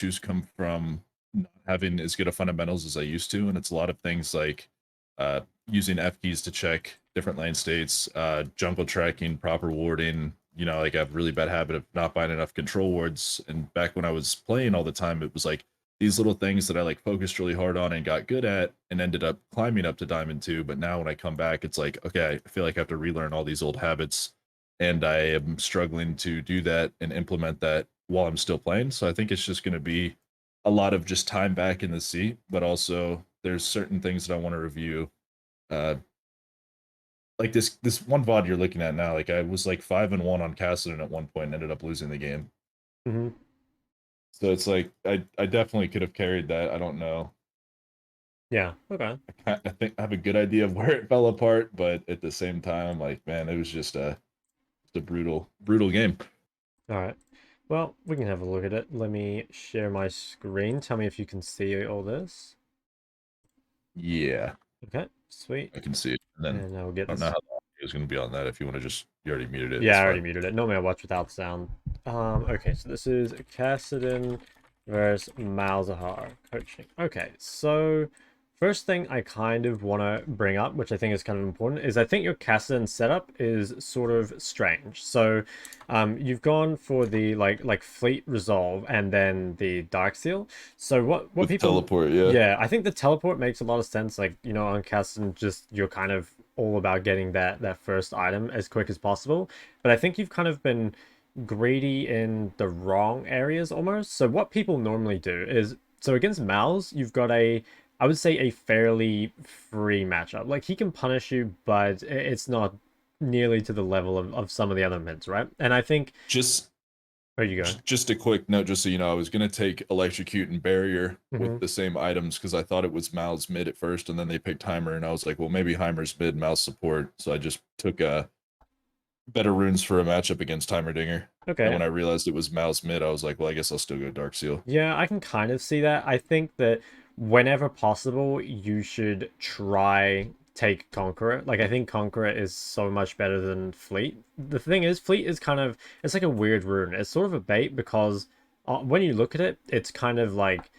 issues come from not having as good of fundamentals as I used to, and it's a lot of things like using F keys to check different lane states, jungle tracking, proper warding. Like I have a really bad habit of not buying enough control wards. And back when I was playing all the time, it was like these little things that I like focused really hard on and got good at and ended up climbing up to Diamond 2. But now when I come back, it's like, okay, I feel like I have to relearn all these old habits. And I am struggling to do that and implement that while I'm still playing. So I think it's just going to be a lot of just time back in the seat, but also there's certain things that I want to review. Uh, like this one VOD you're looking at now, like I was like 5-1 on Kassadin at one point and ended up losing the game. Mm-hmm. So it's like I definitely could have carried that. I don't know. Yeah. Okay. I think I have a good idea of where it fell apart, but at the same time, like man, it was just a brutal game. All right. Well, we can have a look at it. Let me share my screen. Tell me if you can see all this. Yeah, Okay. Sweet. I can see it. And then And I will get I don't know this. how long it was going to be on that. If you want to just, you already muted it. Yeah, It's I already fine. muted it. Normally I watch without sound. Okay, so this is Kassadin versus Malzahar coaching. Okay, so first thing I kind of want to bring up, which I think is kind of important, is I think your Kassadin setup is sort of strange. So, you've gone for the like Fleet Resolve and then the Dark Seal. So what With people, teleport, yeah. yeah, I think the teleport makes a lot of sense. Like, on Kassadin, just you're kind of all about getting that first item as quick as possible. But I think you've kind of been greedy in the wrong areas almost. So what people normally do is, so against Mal's, you've got I would say a fairly free matchup. Like he can punish you, but it's not nearly to the level of some of the other mids, right? And I think, Just there you go. just a quick note, just so you know, I was gonna take electrocute and barrier with Hmm. the same items because I thought it was Mal's mid at first, and then they picked Heimer, and I was like, well, maybe Heimer's mid, Mal's support. So I just took better runes for a matchup against Heimerdinger. And Okay. when I realized it was Mal's mid, I was like, well, I guess I'll still go Dark Seal. Yeah, I can kind of see that. I think that whenever possible, you should try take Conqueror. Like I think Conqueror is so much better than Fleet. The thing is, Fleet is kind of, it's like a weird rune. It's sort of a bait because when you look at it, it's kind of like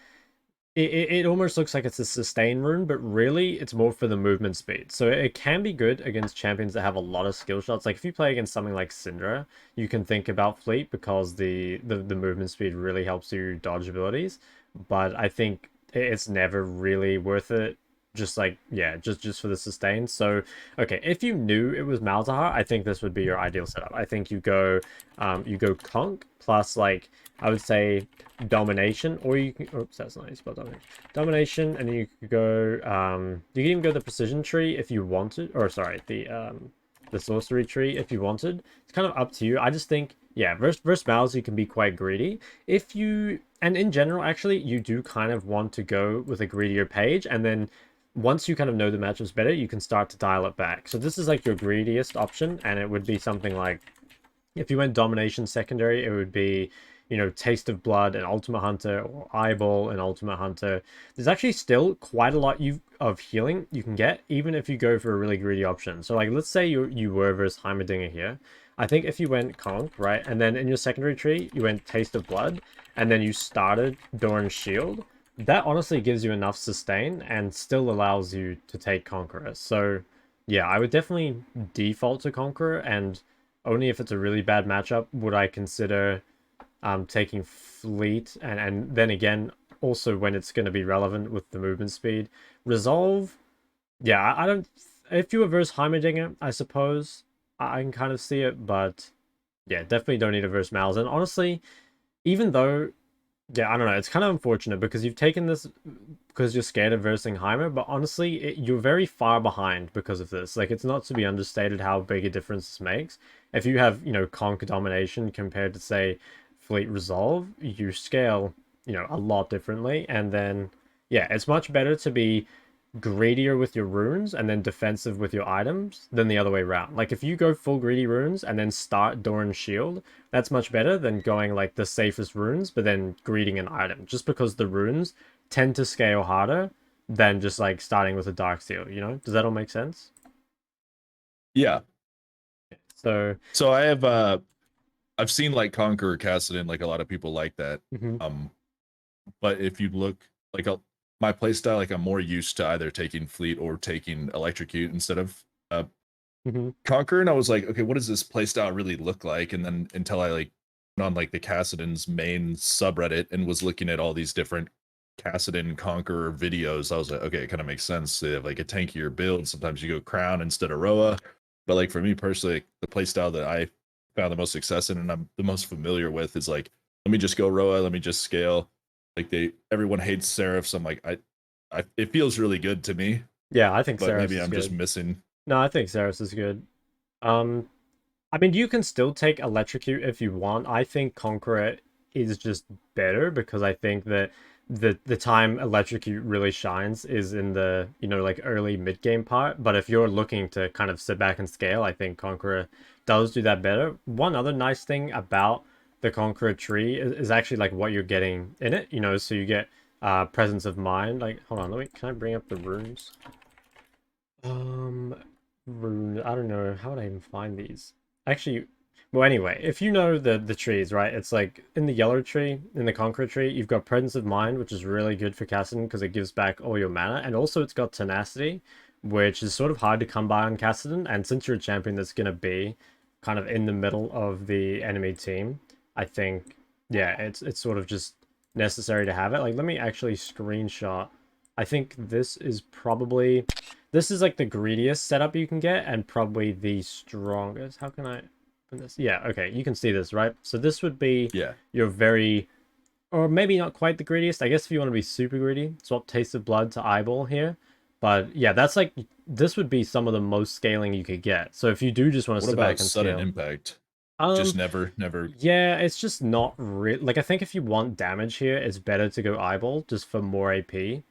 it almost looks like it's a sustain rune, but really it's more for the movement speed. So it can be good against champions that have a lot of skill shots. Like if you play against something like Syndra, you can think about Fleet because the movement speed really helps you dodge abilities. But I think it's never really worth it. Just like, yeah, just for the sustain. So okay, if you knew it was Malzahar, I think this would be your ideal setup. I think you go Conk plus like I would say domination, or you can, oops, that's not how you spell domination. Domination, and then you could go, you can even go the precision tree if you wanted, or sorry, the sorcery tree if you wanted. It's kind of up to you. I just think, yeah, versus Mouse, you can be quite greedy. If you, and in general, actually, you do kind of want to go with a greedier page, and then once you kind of know the matchups better, you can start to dial it back. So this is like your greediest option, and it would be something like if you went domination secondary, it would be, Taste of Blood and Ultimate Hunter, or Eyeball and Ultimate Hunter. There's actually still quite a lot of healing you can get, even if you go for a really greedy option. So, like, let's say you were versus Heimerdinger here. I think if you went Conk, right, and then in your secondary tree, you went Taste of Blood, and then you started Doran's Shield, that honestly gives you enough sustain and still allows you to take Conqueror. So, yeah, I would definitely default to Conqueror, and only if it's a really bad matchup would I consider taking Fleet, and then again, also when it's going to be relevant with the movement speed. Resolve, yeah, I don't. If you were versus Heimerdinger, I suppose I can kind of see it, but yeah, definitely don't need a versus Malz. And honestly, even though, yeah, I don't know, it's kind of unfortunate because you've taken this because you're scared of versing Heimer, but honestly, you're very far behind because of this. Like, it's not to be understated how big a difference this makes. If you have, Conquer Domination compared to, say, Fleet Resolve, you scale, a lot differently. And then, yeah, it's much better to be greedier with your runes and then defensive with your items than the other way around. Like if you go full greedy runes and then start Doran's Shield, that's much better than going like the safest runes but then greeding an item. Just because the runes tend to scale harder than just like starting with a Dark Seal, you know? Does that all make sense? Yeah. So, So I've seen like Conqueror Kassadin, like a lot of people like that. mhm. Um But if you look like my playstyle, like I'm more used to either taking fleet or taking electrocute instead of conquer. And I was like, okay, what does this playstyle really look like? And then until I like went on like the Kassadin's main subreddit and was looking at all these different Kassadin conqueror videos, I was like, okay, it kind of makes sense. They have like a tankier build. Sometimes you go crown instead of Roa. But like for me personally, like, the playstyle that I found the most success in and I'm the most familiar with is like, let me just go Roa, let me just scale. Like everyone hates Seraphs. I'm like, it feels really good to me, Yeah, I think but Ceres maybe is I'm just good. missing. No, I think Ceres is good. Um, I mean, you can still take Electrocute if you want. I think Conqueror is just better because I think that the time Electrocute really shines is in the, like early mid game part. But if you're looking to kind of sit back and scale, I think Conqueror does do that better. One other nice thing about the Conqueror tree is actually like what you're getting in it, so you get presence of mind. Like, hold on, can I bring up the runes? Um, I don't know. How would I even find these? Actually, well, anyway, if you know the trees, right? It's like in the yellow tree, in the conqueror tree, you've got presence of mind, which is really good for Kassadin because it gives back all your mana, and also it's got tenacity, which is sort of hard to come by on Kassadin. And since you're a champion that's gonna be kind of in the middle of the enemy team, I think, yeah, it's sort of just necessary to have it. Like, let me actually screenshot. I think this is like the greediest setup you can get and probably the strongest. How can I open this? Yeah, okay, you can see this, right? So this would be Yeah. your very, or maybe not quite the greediest. I guess if you want to be super greedy, swap Taste of Blood to Eyeball here. But yeah, that's like, this would be some of the most scaling you could get. So if you do just want to What sit back about and sudden scale. impact? Just Um, never. yeah, it's just not real. Like, I think if you want damage here, it's better to go Eyeball just for more AP.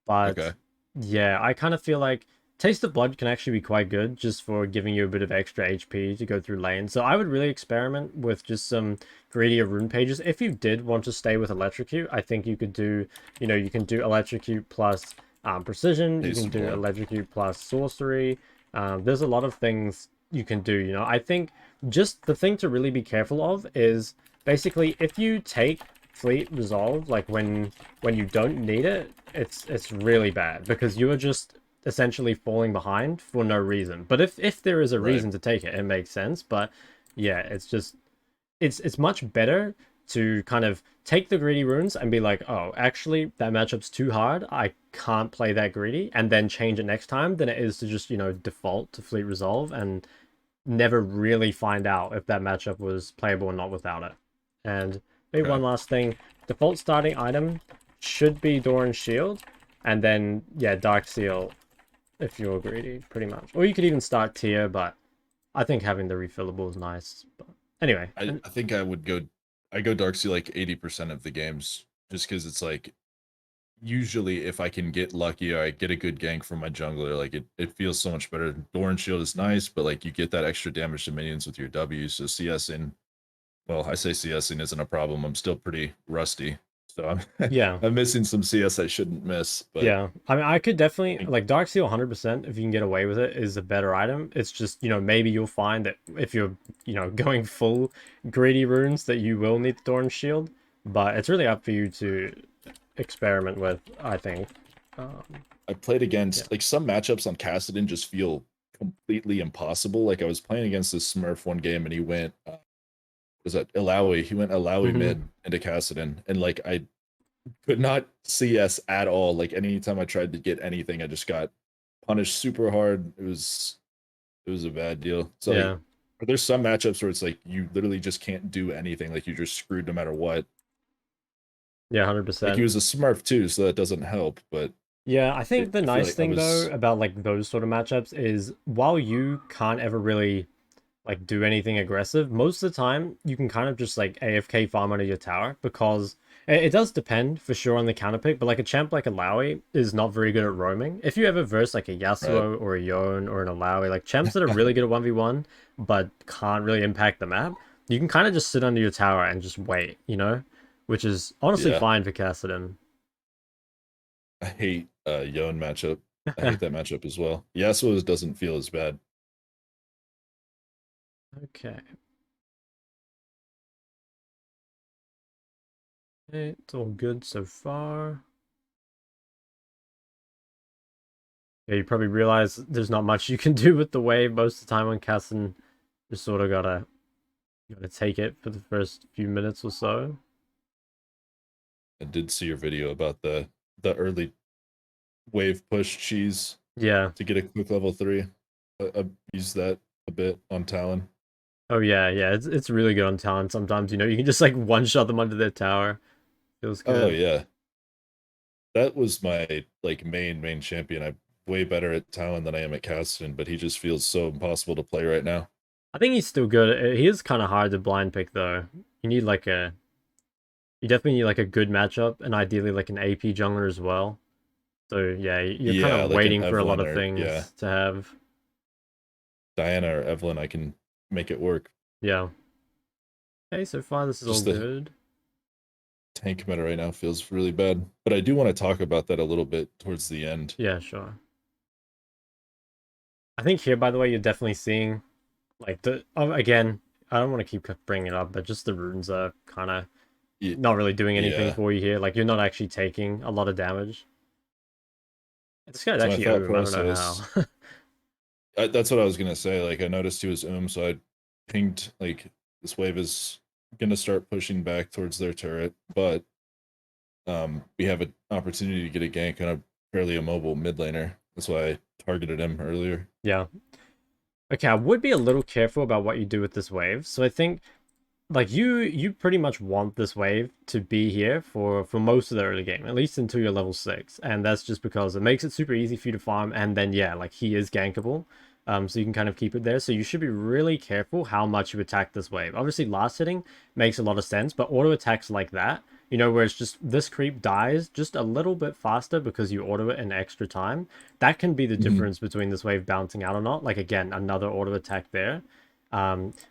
But Okay. yeah, I kind of feel like Taste of Blood can actually be quite good just for giving you a bit of extra HP to go through lanes. So I would really experiment with just some greedier rune pages. If you did want to stay with Electrocute, I think you could do, you can do Electrocute plus Precision, you Taste can of do blood. Electrocute plus Sorcery. There's a lot of things you can do. I think just the thing to really be careful of is basically if you take Fleet Resolve, like when you don't need it, it's really bad because you are just essentially falling behind for no reason. But if there is a Right. reason to take it, it makes sense. But yeah, it's just it's much better to kind of take the greedy runes and be like, oh, actually that matchup's too hard. I can't play that greedy, and then change it next time than it is to just, default to Fleet Resolve and never really find out if that matchup was playable or not without it. And maybe Okay. one last thing, default starting item should be Doran's Shield, and then, yeah, Dark Seal if you're greedy, pretty much. Or you could even start tier, but I think having the refillable is nice. But anyway, I think I go Dark Sea like 80% of the games just because it's like usually if I can get lucky or I get a good gank from my jungler, like it feels so much better. Doran Shield is nice, but like you get that extra damage to minions with your W. So CSing, well, I say CSing isn't a problem. I'm still pretty rusty. So I'm yeah. I'm missing some CS I shouldn't miss, but Yeah, I mean, I could definitely I think like Dark Seal 100% if you can get away with it is a better item. It's just, maybe you'll find that if you're, going full greedy runes that you will need the Thorn Shield, but it's really up for you to experiment with, I think. Um, I played yeah. against like some matchups on Kassadin just feel completely impossible. Like I was playing against this Smurf one game and he went was that Ilaoi? He went Ilaoi Hmm. mid into Kassadin, and like I could not CS at all. Like anytime I tried to get anything, I just got punished super hard. It was a bad deal. So like Yeah. there's some matchups where it's like you literally just can't do anything. Like you're just screwed no matter what. Yeah, Like he 100%. was a Smurf too, so that doesn't help. But Yeah, I think the I feel nice like I thing though was about like those sort of matchups is while you can't ever really like do anything aggressive, most of the time you can kind of just like AFK farm under your tower because it does depend for sure on the counter pick, but like a champ like a Lowy is not very good at roaming. If you ever verse like a right. Yasuo or a Yone or an Alawi, like champs that are really good at 1v1 but can't really impact the map, you can kind of just sit under your tower and just wait, which is honestly Yeah, fine for Kassadin. I hate Yon matchup. I hate that matchup as well. Yasuo's doesn't feel as bad. Okay. It's all good so far. Yeah, you probably realize there's not much you can do with the wave most of the time on Kassadin. Just sort of gotta take it for the first few minutes or so. I did see your video about the early wave push cheese Yeah. to get a quick level 3. I used that a bit on Talon. Oh yeah, yeah. It's really good on talent sometimes, you can just like one shot them under their tower. Feels Oh good. yeah, that was my like main champion. I'm way better at Talon than I am at Kassadin, but he just feels so impossible to play right now. I think he's still good. He is kind of hard to blind pick though. You need like a you definitely need like a good matchup and ideally like an AP jungler as well. So yeah, you're kind Yeah, of like an waiting for a lot Evelyn of or yeah, things to have. Diana or Evelyn, I can make it work. Yeah. Okay, so far this is all Just the good. tank meta right now feels really bad, but I do want to talk about that a little bit towards the end. Yeah, sure. I think here, by the way, you're definitely seeing like again. I don't want to keep bringing it up, but just the runes are kind of not really doing anything Yeah, for you here. Like you're not actually taking a lot of damage. This guy's so my actually thought ohm. I don't know process, how. that's what I was gonna say. Like I noticed he was so I pinged like this wave is gonna start pushing back towards their turret, but we have an opportunity to get a gank on a fairly immobile mid laner. That's why I targeted him earlier. Yeah. Okay, I would be a little careful about what you do with this wave. So I think like you pretty much want this wave to be here for most of the early game, at least until you're level 6, and that's just because it makes it super easy for you to farm, and then yeah, like he is gankable, so you can kind of keep it there. So you should be really careful how much you attack this wave. Obviously last hitting makes a lot of sense, but auto attacks like that, where it's just this creep dies just a little bit faster because you auto it in extra time, that can be the Mhm. difference between this wave bouncing out or not. Like again, another auto attack there.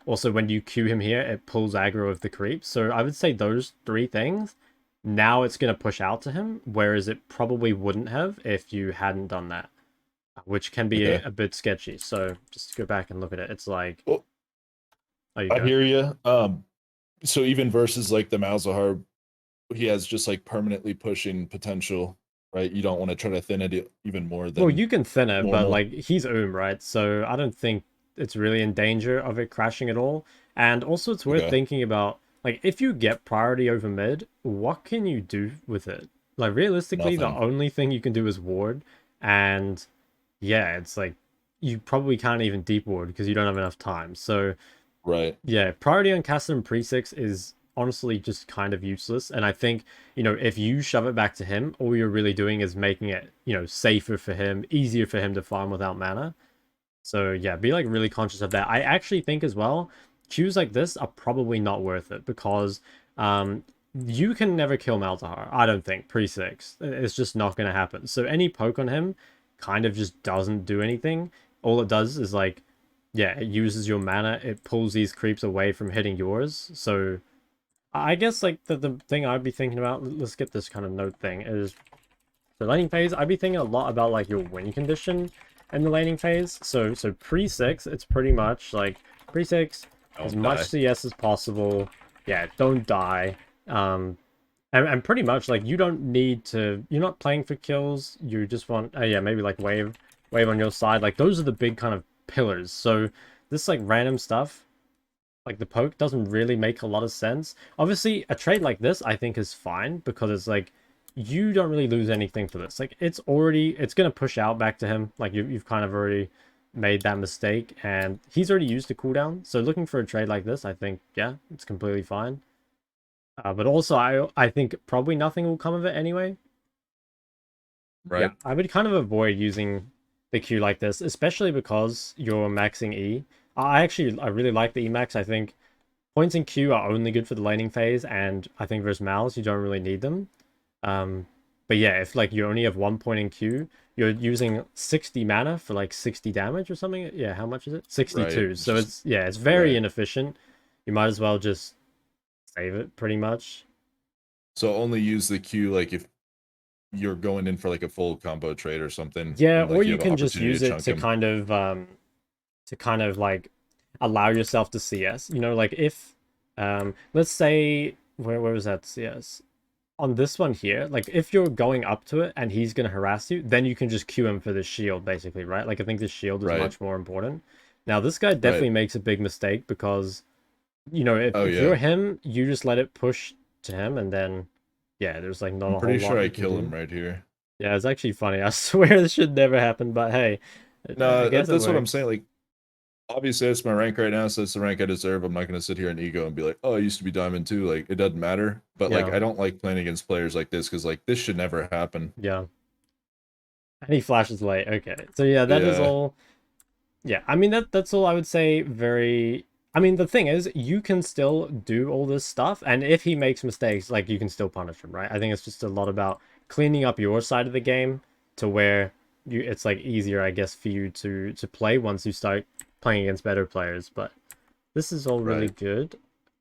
Also, when you Q him here, it pulls aggro of the creep. So I would say those three things. Now it's going to push out to him, whereas it probably wouldn't have if you hadn't done that, which can be Okay. a bit sketchy. So just go back and look at it. It's like, Well, oh, you I go. hear you. So even versus like the Malzahar, he has just like permanently pushing potential, right? You don't want to try to thin it even more Well, than you can thin it, but normal. like he's right? So I don't think it's really in danger of it crashing at all. And also, it's worth Okay, thinking about like if you get priority over mid, what can you do with it? Like realistically, the nothing. only thing you can do is ward, and yeah, it's like you probably can't even deep ward because you don't have enough time. So Right, yeah, priority on Kassadin pre-6 is honestly just kind of useless. And I think, if you shove it back to him, all you're really doing is making it, safer for him, easier for him to farm without mana. So yeah, be like really conscious of that. I actually think as well, queues like this are probably not worth it because you can never kill Malzahar, I don't think, pre-6. It's just not going to happen. So any poke on him kind of just doesn't do anything. All it does is like, yeah, it uses your mana, it pulls these creeps away from hitting yours. So I guess like the thing I'd be thinking about, let's get this kind of note thing, is the laning phase. I'd be thinking a lot about like your win condition in the laning phase. So pre-6, it's pretty much like pre-6, as don't much die. CS as possible. Yeah, don't die. And pretty much like you don't need to, you're not playing for kills, you just want yeah, maybe like wave on your side. Like those are the big kind of pillars. So this like random stuff, like the poke, doesn't really make a lot of sense. Obviously a trade like this I think is fine because it's like you don't really lose anything for this. Like it's gonna push out back to him. Like you've kind of already made that mistake and he's already used the cooldown. So looking for a trade like this, I think yeah, it's completely fine. But also, I think probably nothing will come of it anyway. Yeah, Right, I would kind of avoid using the Q like this, especially because you're maxing E. I really like the E max. I think points in Q are only good for the laning phase, and I think versus Mals, you don't really need them. Um, but yeah, if like you only have 1 point in Q, you're using 60 mana for like 60 damage or something. Yeah, how much is it? right. 62. It's So just it's very right. inefficient. You might as well just save it pretty much. So only use the Q like if you're going in for like a full combo trade or something, Yeah, and or like you you have an can just opportunity to use it chunk him. to kind of like allow yourself to CS. Like if let's say where was that CS? on this one here, like if you're going up to it and he's gonna harass you, then you can just queue him for the shield, basically, right? Like I think the shield is Right. much more important. Now this guy Right. definitely makes a big mistake because Oh if you're yeah. him, you just let it push to him, and then yeah, there's like not I'm a whole pretty sure lot I you can kill him do. right here. Yeah, it's actually funny. I swear this should never happen, but hey, I No, guess it that's what I'm saying. works. Like, obviously, that's my rank right now, so it's the rank I deserve. I'm not gonna sit here and ego and be like, "Oh, I used to be diamond too." Like, it doesn't matter. But like, Yeah, I don't like playing against players like this because like this should never happen. yeah. And he flashes late. Okay, so yeah, that is Yeah. all. Yeah, I mean that's all I would say. Very. I mean, the thing is, you can still do all this stuff, and if he makes mistakes, like you can still punish him, right? I think it's just a lot about cleaning up your side of the game to where it's like easier, I guess, for you to play once you start playing against better players. But this is all really Right. good.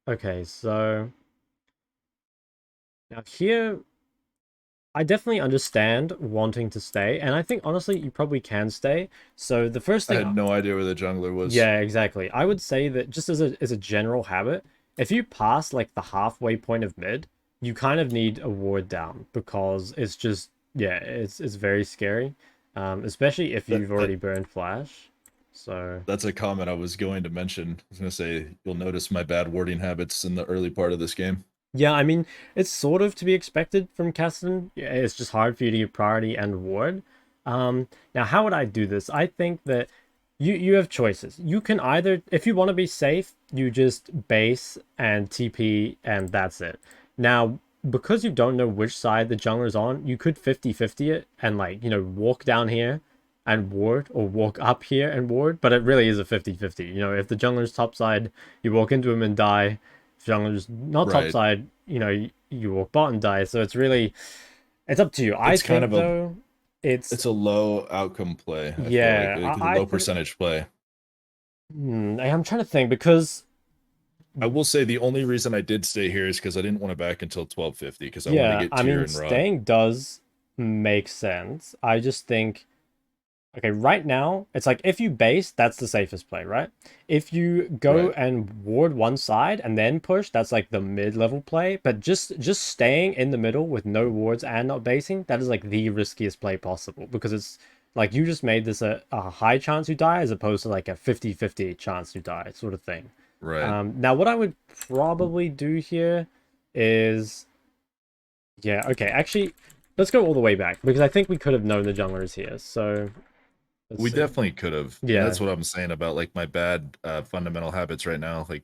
Okay, so now here I definitely understand wanting to stay, and I think honestly you probably can stay. So the first I thing, had no idea where the jungler was. yeah, exactly. I would say that just as a general habit, if you pass like the halfway point of mid, you kind of need a ward down because it's just yeah, it's very scary, especially if That you've that already burned flash. So that's a comment I was going to mention. I was gonna say you'll notice my bad warding habits in the early part of this game. yeah, I mean, it's sort of to be expected from Kassadin. Yeah, it's just hard for you to give priority and ward. Now, how would I do this? I think that you have choices. You can either, if you want to be safe, you just base and TP and that's it. Now, because you don't know which side the jungler's on, you could 50-50 it and like, walk down here and ward or walk up here and ward, but it really is a 50-50. If the jungler's top side, you walk into him and die jungler's not top Right. side, you walk bot and die. So it's up to you. I It's kind think of a though, it's it's a low outcome play. I feel like yeah. a low percentage play. I'm trying to think because I will say the only reason I did stay here is because I didn't want to back until 1250 because I wanted to yeah, get I tier mean and raw. staying does make sense. I just think okay, right now, it's like if you base, that's the safest play, right? If you go Right. and ward one side and then push, that's like the mid-level play. But just staying in the middle with no wards and not basing, that is like the riskiest play possible because it's like you just made this a high chance you die as opposed to like a 50-50 chance you die sort of thing. Right. Now what I would probably do here is yeah, okay, actually, let's go all the way back because I think we could have known the jungler is here. So let's We see. definitely could have. And Yeah, that's what I'm saying about like my bad fundamental habits right now. Like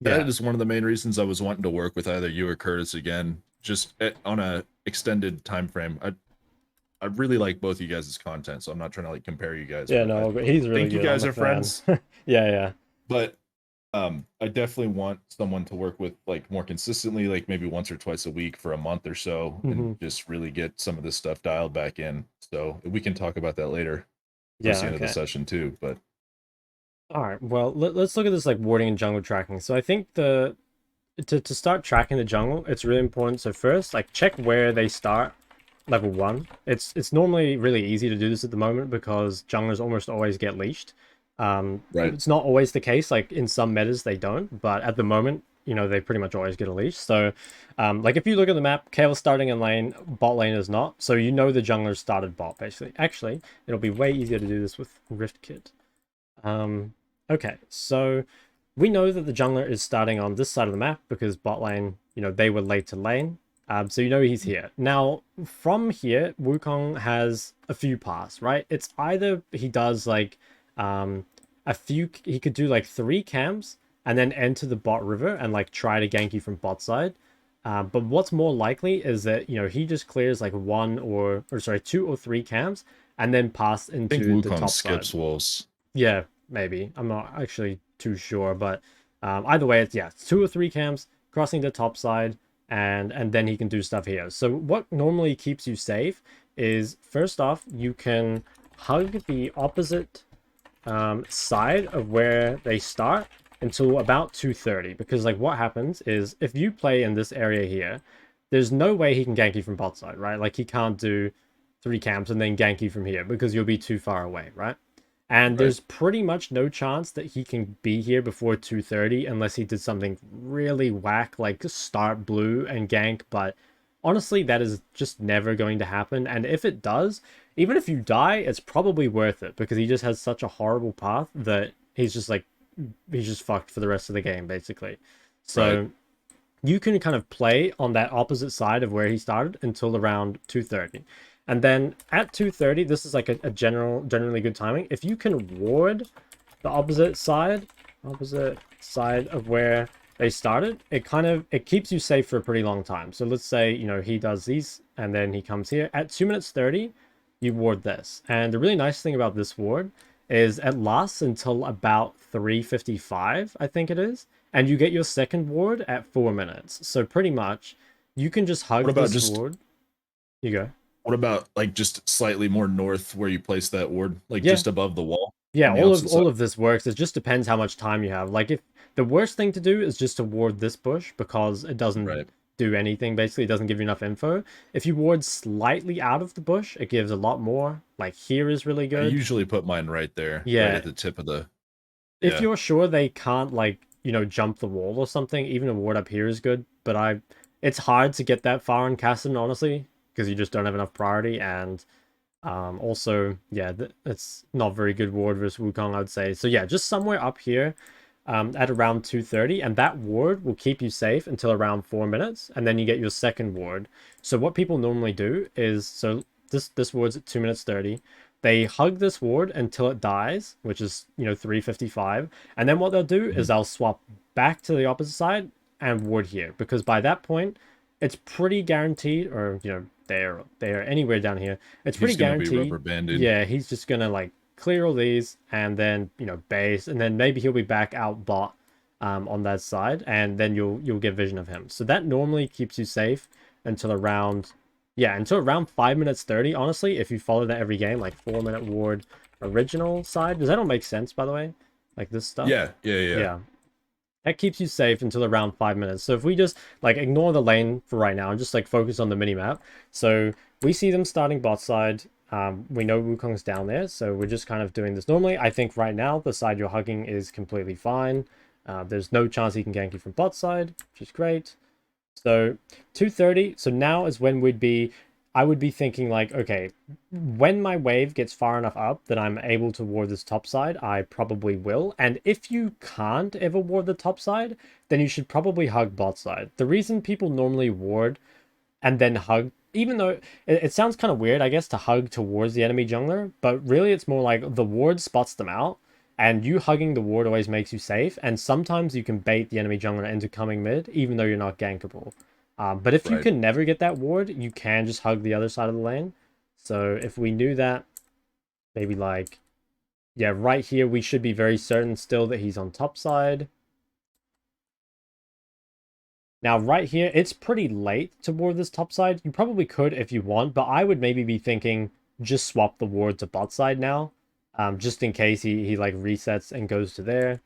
that yeah. is one of the main reasons I was wanting to work with either you or Curtis again, just on a extended time frame. I really like both you guys' content, so I'm not trying to like compare you guys, Yeah, but I no, but he's really think you good. I'm guys a are fan. friends. Yeah, yeah. But I definitely want someone to work with like more consistently, like maybe once or twice a week for a month or so, and Hmm. just really get some of this stuff dialed back in. So we can talk about that later towards Yeah, the end of the okay. session too. But All right. Well, let's look at this like warding and jungle tracking. So I think the to start tracking the jungle, it's really important. So first, like check where they start level 1. It's normally really easy to do this at the moment because junglers almost always get leashed. right, It's not always the case. Like in some metas they don't, but at the moment, they pretty much always get a leash. So, like if you look at the map, Kale's starting in lane, bot lane is not. So you know the jungler started bot basically. Actually, it'll be way easier to do this with Rift Kit. Okay, so we know that the jungler is starting on this side of the map because bot lane, they were late to lane. So you know he's here. Now, from here, Wukong has a few paths, right? It's either he does like he could do like 3 camps and then enter the bot river and like try to gank you from bot side. But what's more likely is that, he just clears like 2 or 3 camps and then pass I think into the Wukong top side. skips wolves. Yeah, maybe. I'm not actually too sure, but either way, it's 2 or 3 camps crossing the top side, and then he can do stuff here. So what normally keeps you safe is first off, you can hug the opposite side of where they start until about 230, because like what happens is if you play in this area here, there's no way he can gank you from bot side, right? Like he can't do 3 camps and then gank you from here because you'll be too far away, right? And Right. there's pretty much no chance that he can be here before 2:30 unless he did something really whack, like start blue and gank. But honestly, that is just never going to happen. And if it does, even if you die, it's probably worth it because he just has such a horrible path that he's just fucked for the rest of the game, basically. Right. So you can kind of play on that opposite side of where he started until around 2:30. And then at 2:30, this is like a generally good timing. If you can ward the opposite side of where they started, it keeps you safe for a pretty long time. So let's say, he does these and then he comes here. At 2 minutes 30, you ward this. And the really nice thing about this ward is it lasts until about 3:55, I think it is, and you get your second ward at 4 minutes. So pretty much you can just What hug about this just ward. You go. what about like just slightly more north where you place that ward, like Yeah. just above the wall Yeah, on the all of opposite side? all of this works. It just depends how much time you have. Like if the worst thing to do is just to ward this bush because it doesn't Right. do anything. Basically, it doesn't give you enough info. If you ward slightly out of the bush, it gives a lot more. Like here is really I good. usually put mine right there, right at Yeah, the tip of the. if Yeah. you're sure they can't jump the wall or something, even a ward up here is good. But it's hard to get that far in Kassadin, honestly, because you just don't have enough priority and also, yeah, it's not very good ward versus Wukong, I'd say. So yeah, just somewhere up here at around 2:30, and that ward will keep you safe until around 4 minutes, and then you get your second ward. So what people normally do is, so this ward's at 2 minutes 30. They hug this ward until it dies, which is, 3:55, and then what they'll do is Mhm. they'll swap back to the opposite side and ward here, because by that point, it's pretty guaranteed, or, there, anywhere down here, it's pretty He's gonna be rubber guaranteed. banded. Yeah, he's just gonna like clear all these and then base, and then maybe he'll be back out bot on that side, and then you'll get vision of him. So that normally keeps you safe until around, yeah, until around 5 minutes 30. Honestly, if you follow that every game, like 4 minute ward original side. Does that all make sense, by the way? Like this stuff? Yeah, yeah, yeah. Yeah. That keeps you safe until around 5 minutes. So if we just like ignore the lane for right now and just like focus on the mini map. So we see them starting bot side. We know Wukong's down there, so we're just kind of doing this normally. I think right now the side you're hugging is completely fine. There's no chance he can gank you from bot side, which is great. So 2:30. So now is when I would be thinking like, okay, when my wave gets far enough up that I'm able to ward this top side, I probably will. And if you can't ever ward the top side, then you should probably hug bot side. The reason people normally ward and then hug, even though it sounds kind of weird, I guess, to hug towards the enemy jungler, but really it's more like the ward spots them out, and you hugging the ward always makes you safe, and sometimes you can bait the enemy jungler into coming mid, even though you're not gankable. But if you Right. can never get that ward, you can just hug the other side of the lane. So if we knew that, maybe like, yeah, right here, we should be very certain still that he's on top side. Now, right here, it's pretty late to ward this top side. You probably could if you want, but I would maybe be thinking just swap the ward to bot side now, just in case he like resets and goes to there.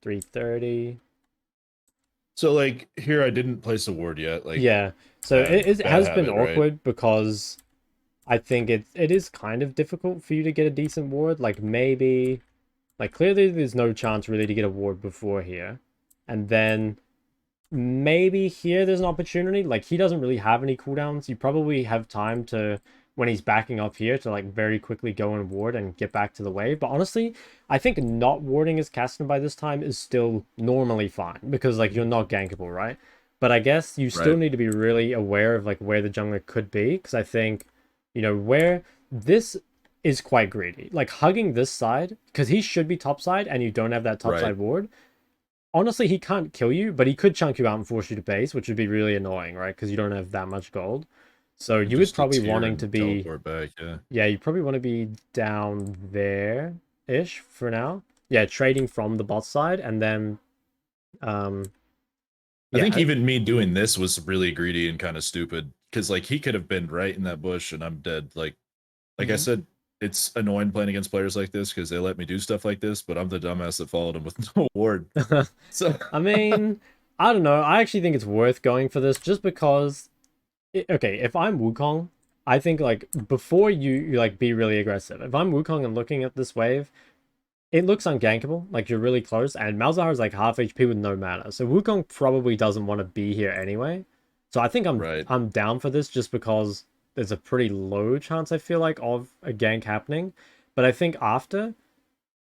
3:30. So like here, I didn't place a ward yet. Like Yeah, so bad, it bad has been habit, right? awkward because I think it is kind of difficult for you to get a decent ward. Like maybe, like clearly there's no chance really to get a ward before here, and then maybe here there's an opportunity. Like he doesn't really have any cooldowns. You probably have time to, when he's backing up here, to like very quickly go and ward and get back to the wave. But honestly, I think not warding his Kassadin by this time is still normally fine because like you're not gankable, right? But I guess you still Right. need to be really aware of like where the jungler could be, because I think, where this is quite greedy. Like hugging this side, because he should be top side and you don't have that top Right. side ward. Honestly, he can't kill you, but he could chunk you out and force you to base, which would be really annoying, right? Because you don't have that much gold. So you would Just a probably tear wanting to and be, teleport back. Yeah. yeah, you probably want to be down there-ish for now. Yeah, trading from the bot side, and then, um, I think yeah, even me doing this was really greedy and kind of stupid because like he could have been right in that bush and I'm dead. Like I Mhm. said, it's annoying playing against players like this because they let me do stuff like this, but I'm the dumbass that followed him with no ward. So I mean, I don't know. I actually think it's worth going for this just because, okay, if I'm Wukong I think like before you like be really aggressive. If I'm Wukong and looking at this wave, it looks ungankable. Like you're really close, and Malzahar is like half HP with no mana. So Wukong probably doesn't want to be here anyway. So I think Right. I'm down for this just because there's a pretty low chance I feel like of a gank happening. But I think after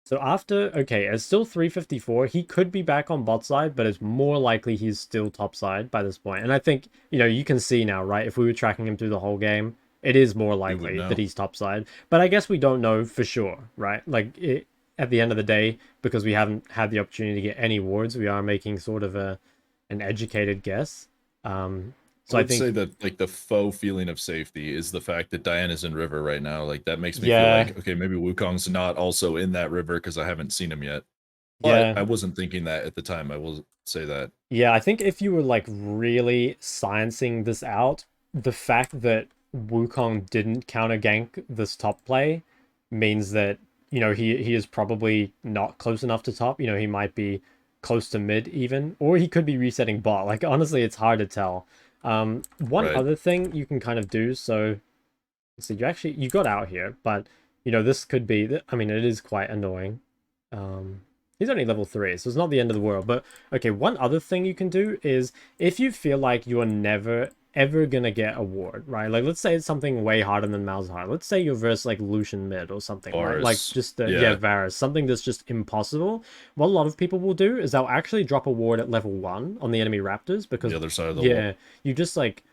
so after, okay, it's still 354. He could be back on bot side, but it's more likely he's still top side by this point. And I think, you can see now, right? If we were tracking him through the whole game, it is more We would likely that know. he's top side. But I guess we don't know for sure, right? At the end of the day, because we haven't had the opportunity to get any wards, we are making sort of an educated guess. I So I would think, say that like the faux feeling of safety is the fact that Diana's in river right now. Like that makes me feel yeah, like, okay, maybe Wukong's not also in that river because I haven't seen him yet. But yeah, I wasn't thinking that at the time. I will say that. Yeah, I think if you were like really sciencing this out, the fact that Wukong didn't counter gank this top play means that, he is probably not close enough to top. He might be close to mid even, or he could be resetting bot. Like honestly, it's hard to tell. One Right. other thing you can kind of do, so you got out here, but this could be, I mean, it is quite annoying. Um, he's only level 3, so it's not the end of the world. But okay, one other thing you can do is if you feel like you're never ever gonna get a ward, right? Like let's say it's something way harder than Malzahar. Let's say you're versus like Lucian mid or something, right? Like Bars. just yeah, Yeah. Varus, something that's just impossible. What a lot of people will do is they'll actually drop a ward at level 1 on the enemy raptors On because the other side of the wall. yeah, you just like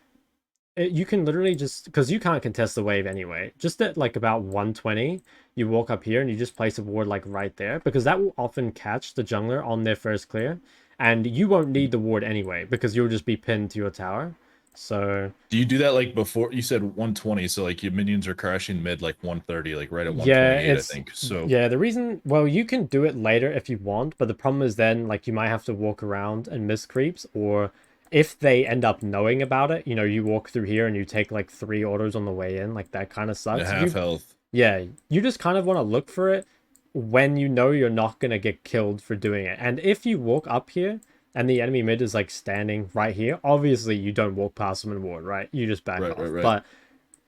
you can literally just because you can't contest the wave anyway. Just at like about 120, you walk up here and you just place a ward like right there because that will often catch the jungler on their first clear, and you won't need the ward anyway because you'll just be pinned to your tower. So Do you do that like before you said 120? So like your minions are crashing mid like 130, like right at yeah, 128, I it's think. So yeah, the reason well you can do it later if you want, but the problem is then like you might have to walk around and miss creeps, or if they end up knowing about it, you walk through here and you take like 3 orders on the way in, like that kind of and a sucks. half health. Yeah, you just kind of want to look for it when you know you're not going to get killed for doing it. And if you walk up here and the enemy mid is like standing right here, obviously you don't walk past them and ward, right? You just back Right, right, off. right. But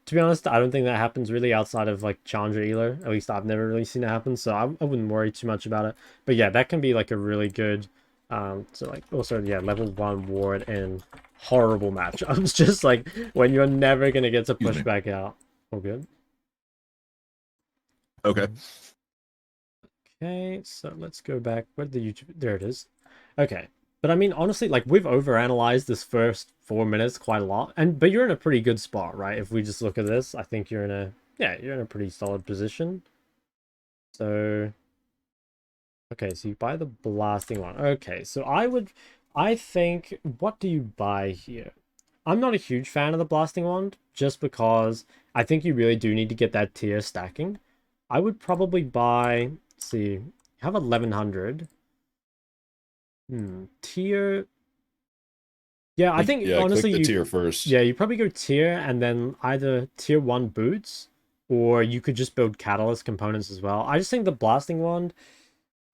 to be honest, I don't think that happens really outside of like Challenger Elo. At least I've never really seen it happen, so I wouldn't worry too much about it. But yeah, that can be like a really good, so like also yeah, level 1 ward in horrible matchups. Just like when you're never gonna get to Excuse push me. back out. All good. Okay. Okay, so let's go back. Where did the YouTube? There it is. Okay, but I mean, honestly, like we've overanalyzed this first 4 minutes quite a lot, but you're in a pretty good spot, right? If we just look at this, I think you're in a you're in a pretty solid position. So okay, so you buy the blasting one. Okay, so I think, what do you buy here? I'm not a huge fan of the blasting wand just because I think you really do need to get that tier stacking. I would probably buy, let's see, you have 1100. Tier. Yeah, I think Yeah, click honestly the tier first. you probably go tier and then either tier 1 boots, or you could just build catalyst components as well. I just think the blasting wand,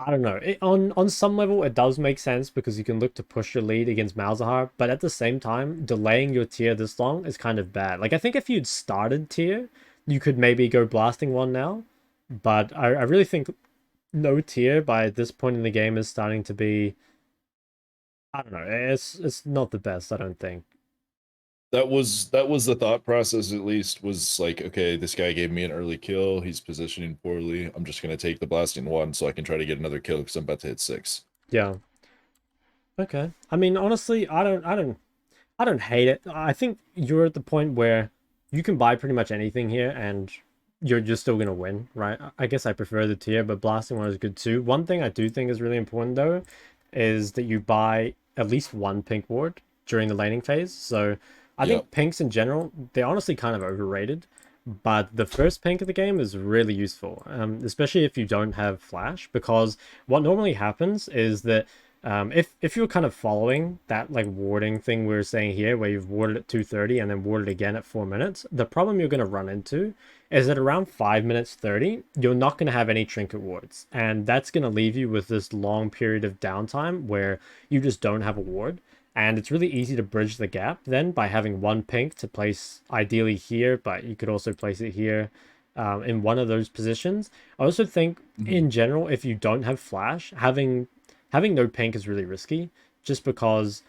I don't know. On some level, it does make sense because you can look to push your lead against Malzahar, but at the same time, delaying your tier this long is kind of bad. Like, I think if you'd started tier, you could maybe go blasting one now, but I really think no tier by this point in the game is starting to be, I don't know, it's not the best, I don't think. That was the thought process, at least, was like, okay, this guy gave me an early kill. He's positioning poorly. I'm just gonna take the blasting one so I can try to get another kill because I'm about to hit 6. Yeah. Okay. I mean, honestly, I don't hate it. I think you're at the point where you can buy pretty much anything here and you're just still gonna win, right? I guess I prefer the tier, but blasting one is good too. One thing I do think is really important though is that you buy at least one pink ward during the laning phase. So I Yep. think pinks in general, they're honestly kind of overrated, but the first pink of the game is really useful, especially if you don't have flash, because what normally happens is that if you're kind of following that like warding thing we were saying here, where you've warded at 2:30 and then warded again at 4 minutes, the problem you're going to run into is that around 5 minutes 30, you're not going to have any trinket wards. And that's going to leave you with this long period of downtime where you just don't have a ward. And it's really easy to bridge the gap then by having one pink to place ideally here, but you could also place it here in one of those positions. I also think Mhm. in general, if you don't have flash, having no pink is really risky just because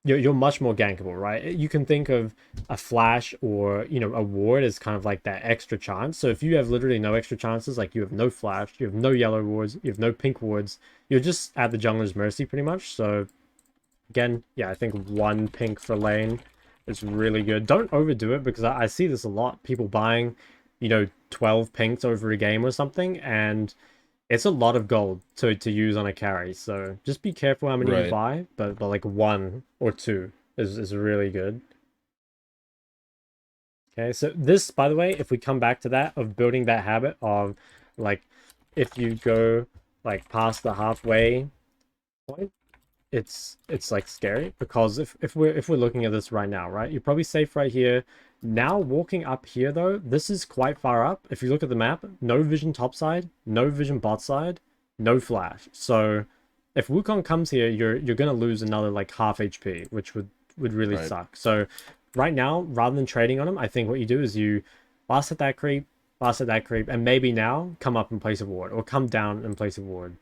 you're much more gankable, right? You can think of a flash or a ward as kind of like that extra chance. So if you have literally no extra chances, like you have no flash, you have no yellow wards, you have no pink wards, you're just at the jungler's mercy pretty much. So again, yeah, I think one pink for lane is really good. Don't overdo it because I see this a lot. People buying, 12 pinks over a game or something, and it's a lot of gold to use on a carry. So just be careful how many you Right. buy, but like one or two is really good. Okay, so this, by the way, if we come back to that of building that habit of like if you go like past the halfway point, it's like scary because if we're looking at this right now, right? You're probably safe right here. Now walking up here though, this is quite far up. If you look at the map, no vision top side, no vision bot side, no flash. So if Wukong comes here, you're gonna lose another like half HP, which would really Right. suck. So right now, rather than trading on him, I think what you do is you last hit that creep, last hit that creep, and maybe now come up and place a ward, or come down and place a ward.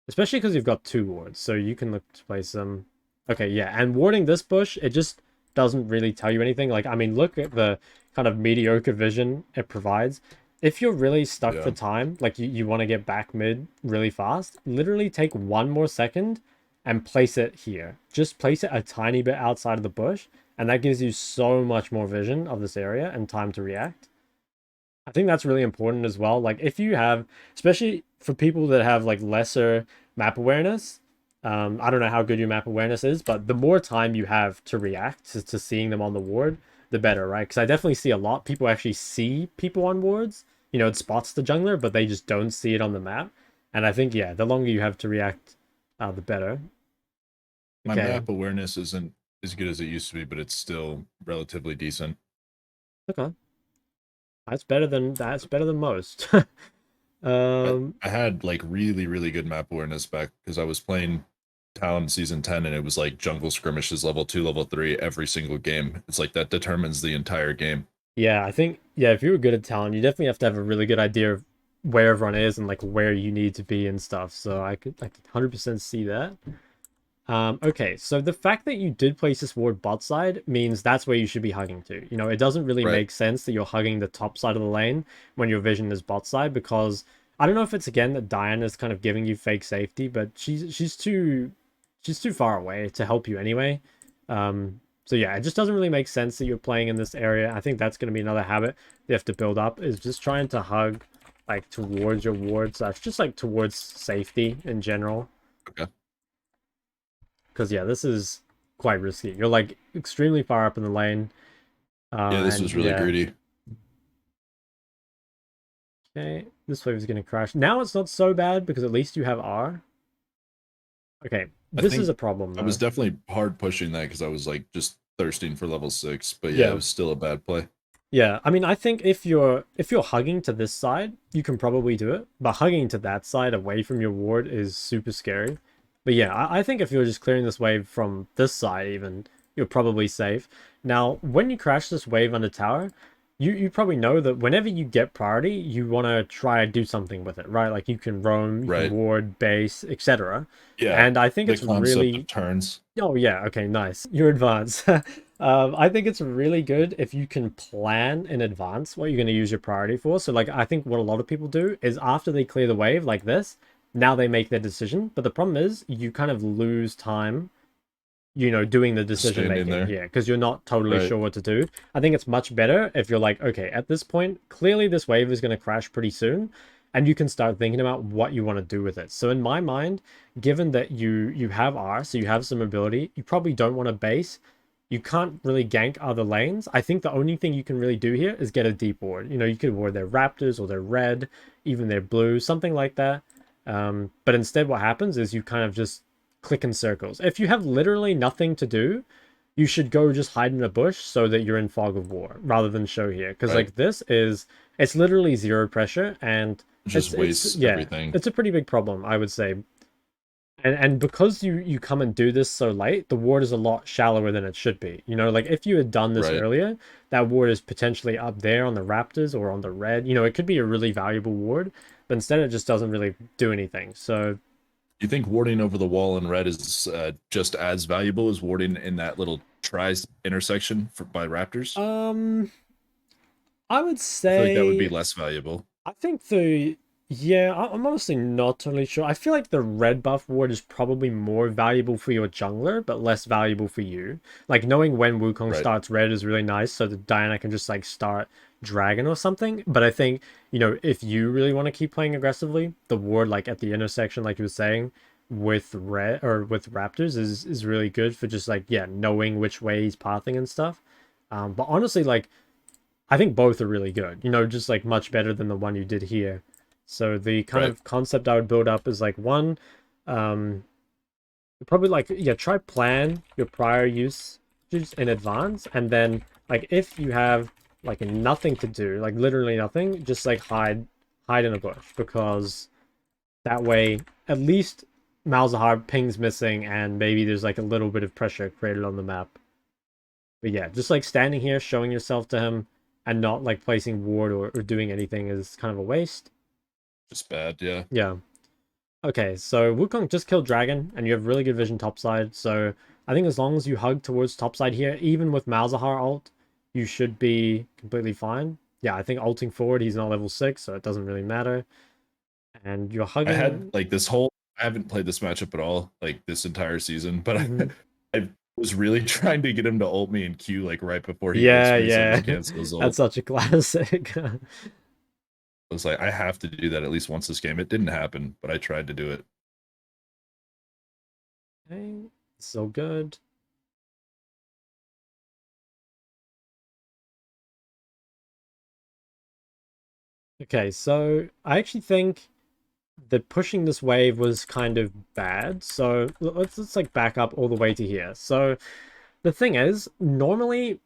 Especially because you've got two wards, so you can look to place them. Okay, yeah, and warding this bush, it just doesn't really tell you anything. Like, I mean, look at the kind of mediocre vision it provides. If you're really stuck for Yeah. time, like you want to get back mid really fast, literally take one more second and place it here. Just place it a tiny bit outside of the bush, and that gives you so much more vision of this area and time to react. I think that's really important as well. Like if you have, especially for people that have like lesser map awareness, I don't know how good your map awareness is, but the more time you have to react to seeing them on the ward, the better, right? Because I definitely see a lot people actually see people on wards. It spots the jungler, but they just don't see it on the map. And I think yeah, the longer you have to react, the better. My Okay, map awareness isn't as good as it used to be, but it's still relatively decent. okay, that's better than most. I, um, I had like really, really good map awareness back because I was playing Town Season 10 and it was like jungle skirmishes level 2, level 3 every single game. It's like that determines the entire game. Yeah, I think yeah, if you were good at talent, you definitely have to have a really good idea of where everyone is and like where you need to be and stuff. So I could 100% see that. Okay, so the fact that you did place this ward bot side means that's where you should be hugging to. It doesn't really Right. make sense that you're hugging the top side of the lane when your vision is bot side because I don't know if it's again that Diana's kind of giving you fake safety, but she's too far away to help you anyway. So yeah, it just doesn't really make sense that you're playing in this area. I think that's going to be another habit you have to build up is just trying to hug like towards your ward slash just like towards safety in general. Okay. Because yeah, this is quite risky. You're like extremely far up in the lane. Yeah, this And was really yeah, greedy. okay, this wave is going to crash. Now it's not so bad because at least you have R. Okay, I this is think a problem I was though. definitely hard pushing that because I was like just thirsting for level 6. But yeah, it Yeah. was still a bad play. Yeah, I mean, I think if you're hugging to this side, you can probably do it. But hugging to that side away from your ward is super scary. But yeah, I think if you're just clearing this wave from this side, even you're probably safe. Now, when you crash this wave under tower, you probably know that whenever you get priority, you want to try and do something with it, right? Like you can roam, you can Right. ward, base, etc. Yeah. And I think The it's concept really of turns. Oh yeah, okay, nice. You're advanced. I think it's really good if you can plan in advance what you're going to use your priority for. So like I think what a lot of people do is after they clear the wave like this, now they make their decision. But the problem is you kind of lose time, doing the decision Standing making there. here because you're not totally Right. sure what to do. I think it's much better if you're like, okay, at this point, clearly this wave is going to crash pretty soon, and you can start thinking about what you want to do with it. So in my mind, given that you have R, so you have some ability, you probably don't want to base. You can't really gank other lanes. I think the only thing you can really do here is get a deep ward. You could ward their raptors or their red, even their blue, something like that. But instead, what happens is you kind of just click in circles. If you have literally nothing to do, you should go just hide in a bush so that you're in fog of war rather than show here. Because Right. like it's literally zero pressure and Just it's wastes yeah, everything. it's a pretty big problem, I would say. And because you come and do this so late, the ward is a lot shallower than it should be. You know, like if you had done this Right. earlier, that ward is potentially up there on the Raptors or on the red. You know, it could be a really valuable ward, but instead it just doesn't really do anything. So You think warding over the wall in red is just as valuable as warding in that little tries intersection by Raptors? um I would I feel like that would be say less valuable. I think the yeah, I'm honestly not totally sure. I feel like the red buff ward is probably more valuable for your jungler, but less valuable for you. Like knowing when Wukong Right. starts red is really nice, so that Diana can just like start dragon or something. But I think, you know, if you really want to keep playing aggressively, the ward like at the intersection, like you were saying, with red or with Raptors is really good for just like, yeah, knowing which way he's pathing and stuff. But honestly, like I think both are really good. You know, just like much better than the one you did here. So the kind Right. of concept I would build up is like one, um, probably like yeah, try plan your prior use in advance, and then like if you have like nothing to do, like literally nothing, just like hide in a bush because that way at least Malzahar ping's missing and maybe there's like a little bit of pressure created on the map. But yeah, just like standing here, showing yourself to him, and not like placing ward or doing anything is kind of a waste. Just bad, yeah. Yeah. Okay, so Wukong just killed Dragon, and you have really good vision topside. So I think as long as you hug towards topside here, even with Malzahar ult, you should be completely fine. Yeah, I think ulting forward, he's not level 6, so it doesn't really matter. And you're I had hugging. like this whole I haven't played this matchup at all, like this entire season, but Mhm. I was really trying to get him to ult me in Q like right before he ults Yeah, me so I yeah. could cancel his That's ult. such a classic. I was like, I have to do that at least once this game. It didn't happen, but I tried to do it. Okay, so good. Okay, so I actually think that pushing this wave was kind of bad. So let's like back up all the way to here. So the thing is, normally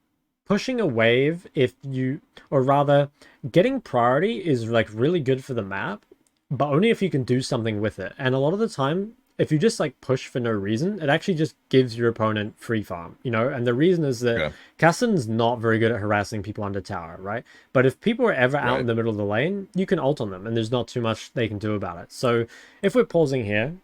pushing a wave if you or rather getting priority is like really good for the map, but only if you can do something with it. And a lot of the time, if you just like push for no reason, it actually just gives your opponent free farm, you know? And the reason is that Okay. Kassadin's not very good at harassing people under tower, right? But if people are ever out in Right. the middle of the lane, you can ult on them and there's not too much they can do about it. So if we're pausing here,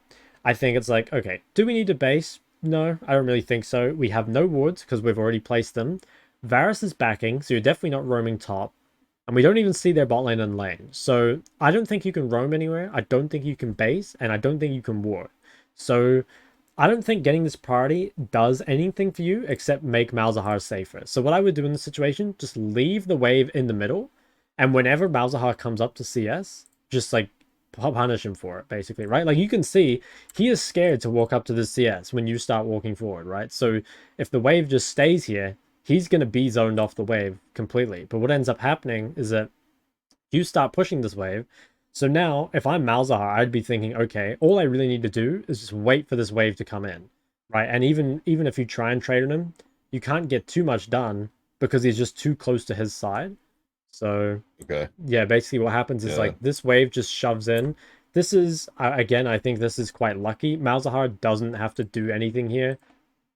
I think it's like, okay, do we need to base? No, I don't really think so. We have no wards because we've already placed them. Varus is backing, so you're definitely not roaming top. And we don't even see their bot lane and lane. So I don't think you can roam anywhere. I don't think you can base, and I don't think you can ward. So I don't think getting this priority does anything for you except make Malzahar safer. So what I would do in this situation, just leave the wave in the middle, and whenever Malzahar comes up to CS, just like punish him for it, basically, right? Like you can see he is scared to walk up to the CS when you start walking forward, right? So if the wave just stays here, he's going to be zoned off the wave completely. But what ends up happening is that you start pushing this wave. So now, if I'm Malzahar, I'd be thinking, okay, all I really need to do is just wait for this wave to come in, right? And even if you try and trade on him, you can't get too much done because he's just too close to his side. So Okay. yeah, basically what happens is Yeah. like this wave just shoves in. This is again, I think this is quite lucky. Malzahar doesn't have to do anything here.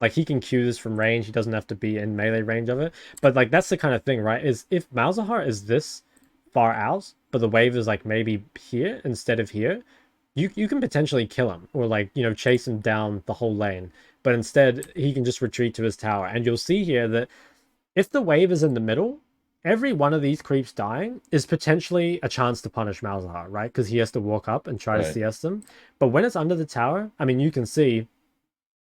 Like he can Q this from range. He doesn't have to be in melee range of it. But like that's the kind of thing, right? Is if Malzahar is this far out, but the wave is like maybe here instead of here, you can potentially kill him or like, you know, chase him down the whole lane. But instead he can just retreat to his tower. And you'll see here that if the wave is in the middle, every one of these creeps dying is potentially a chance to punish Malzahar, right? Because he has to walk up and try to Right. CS them. But when it's under the tower, I mean, you can see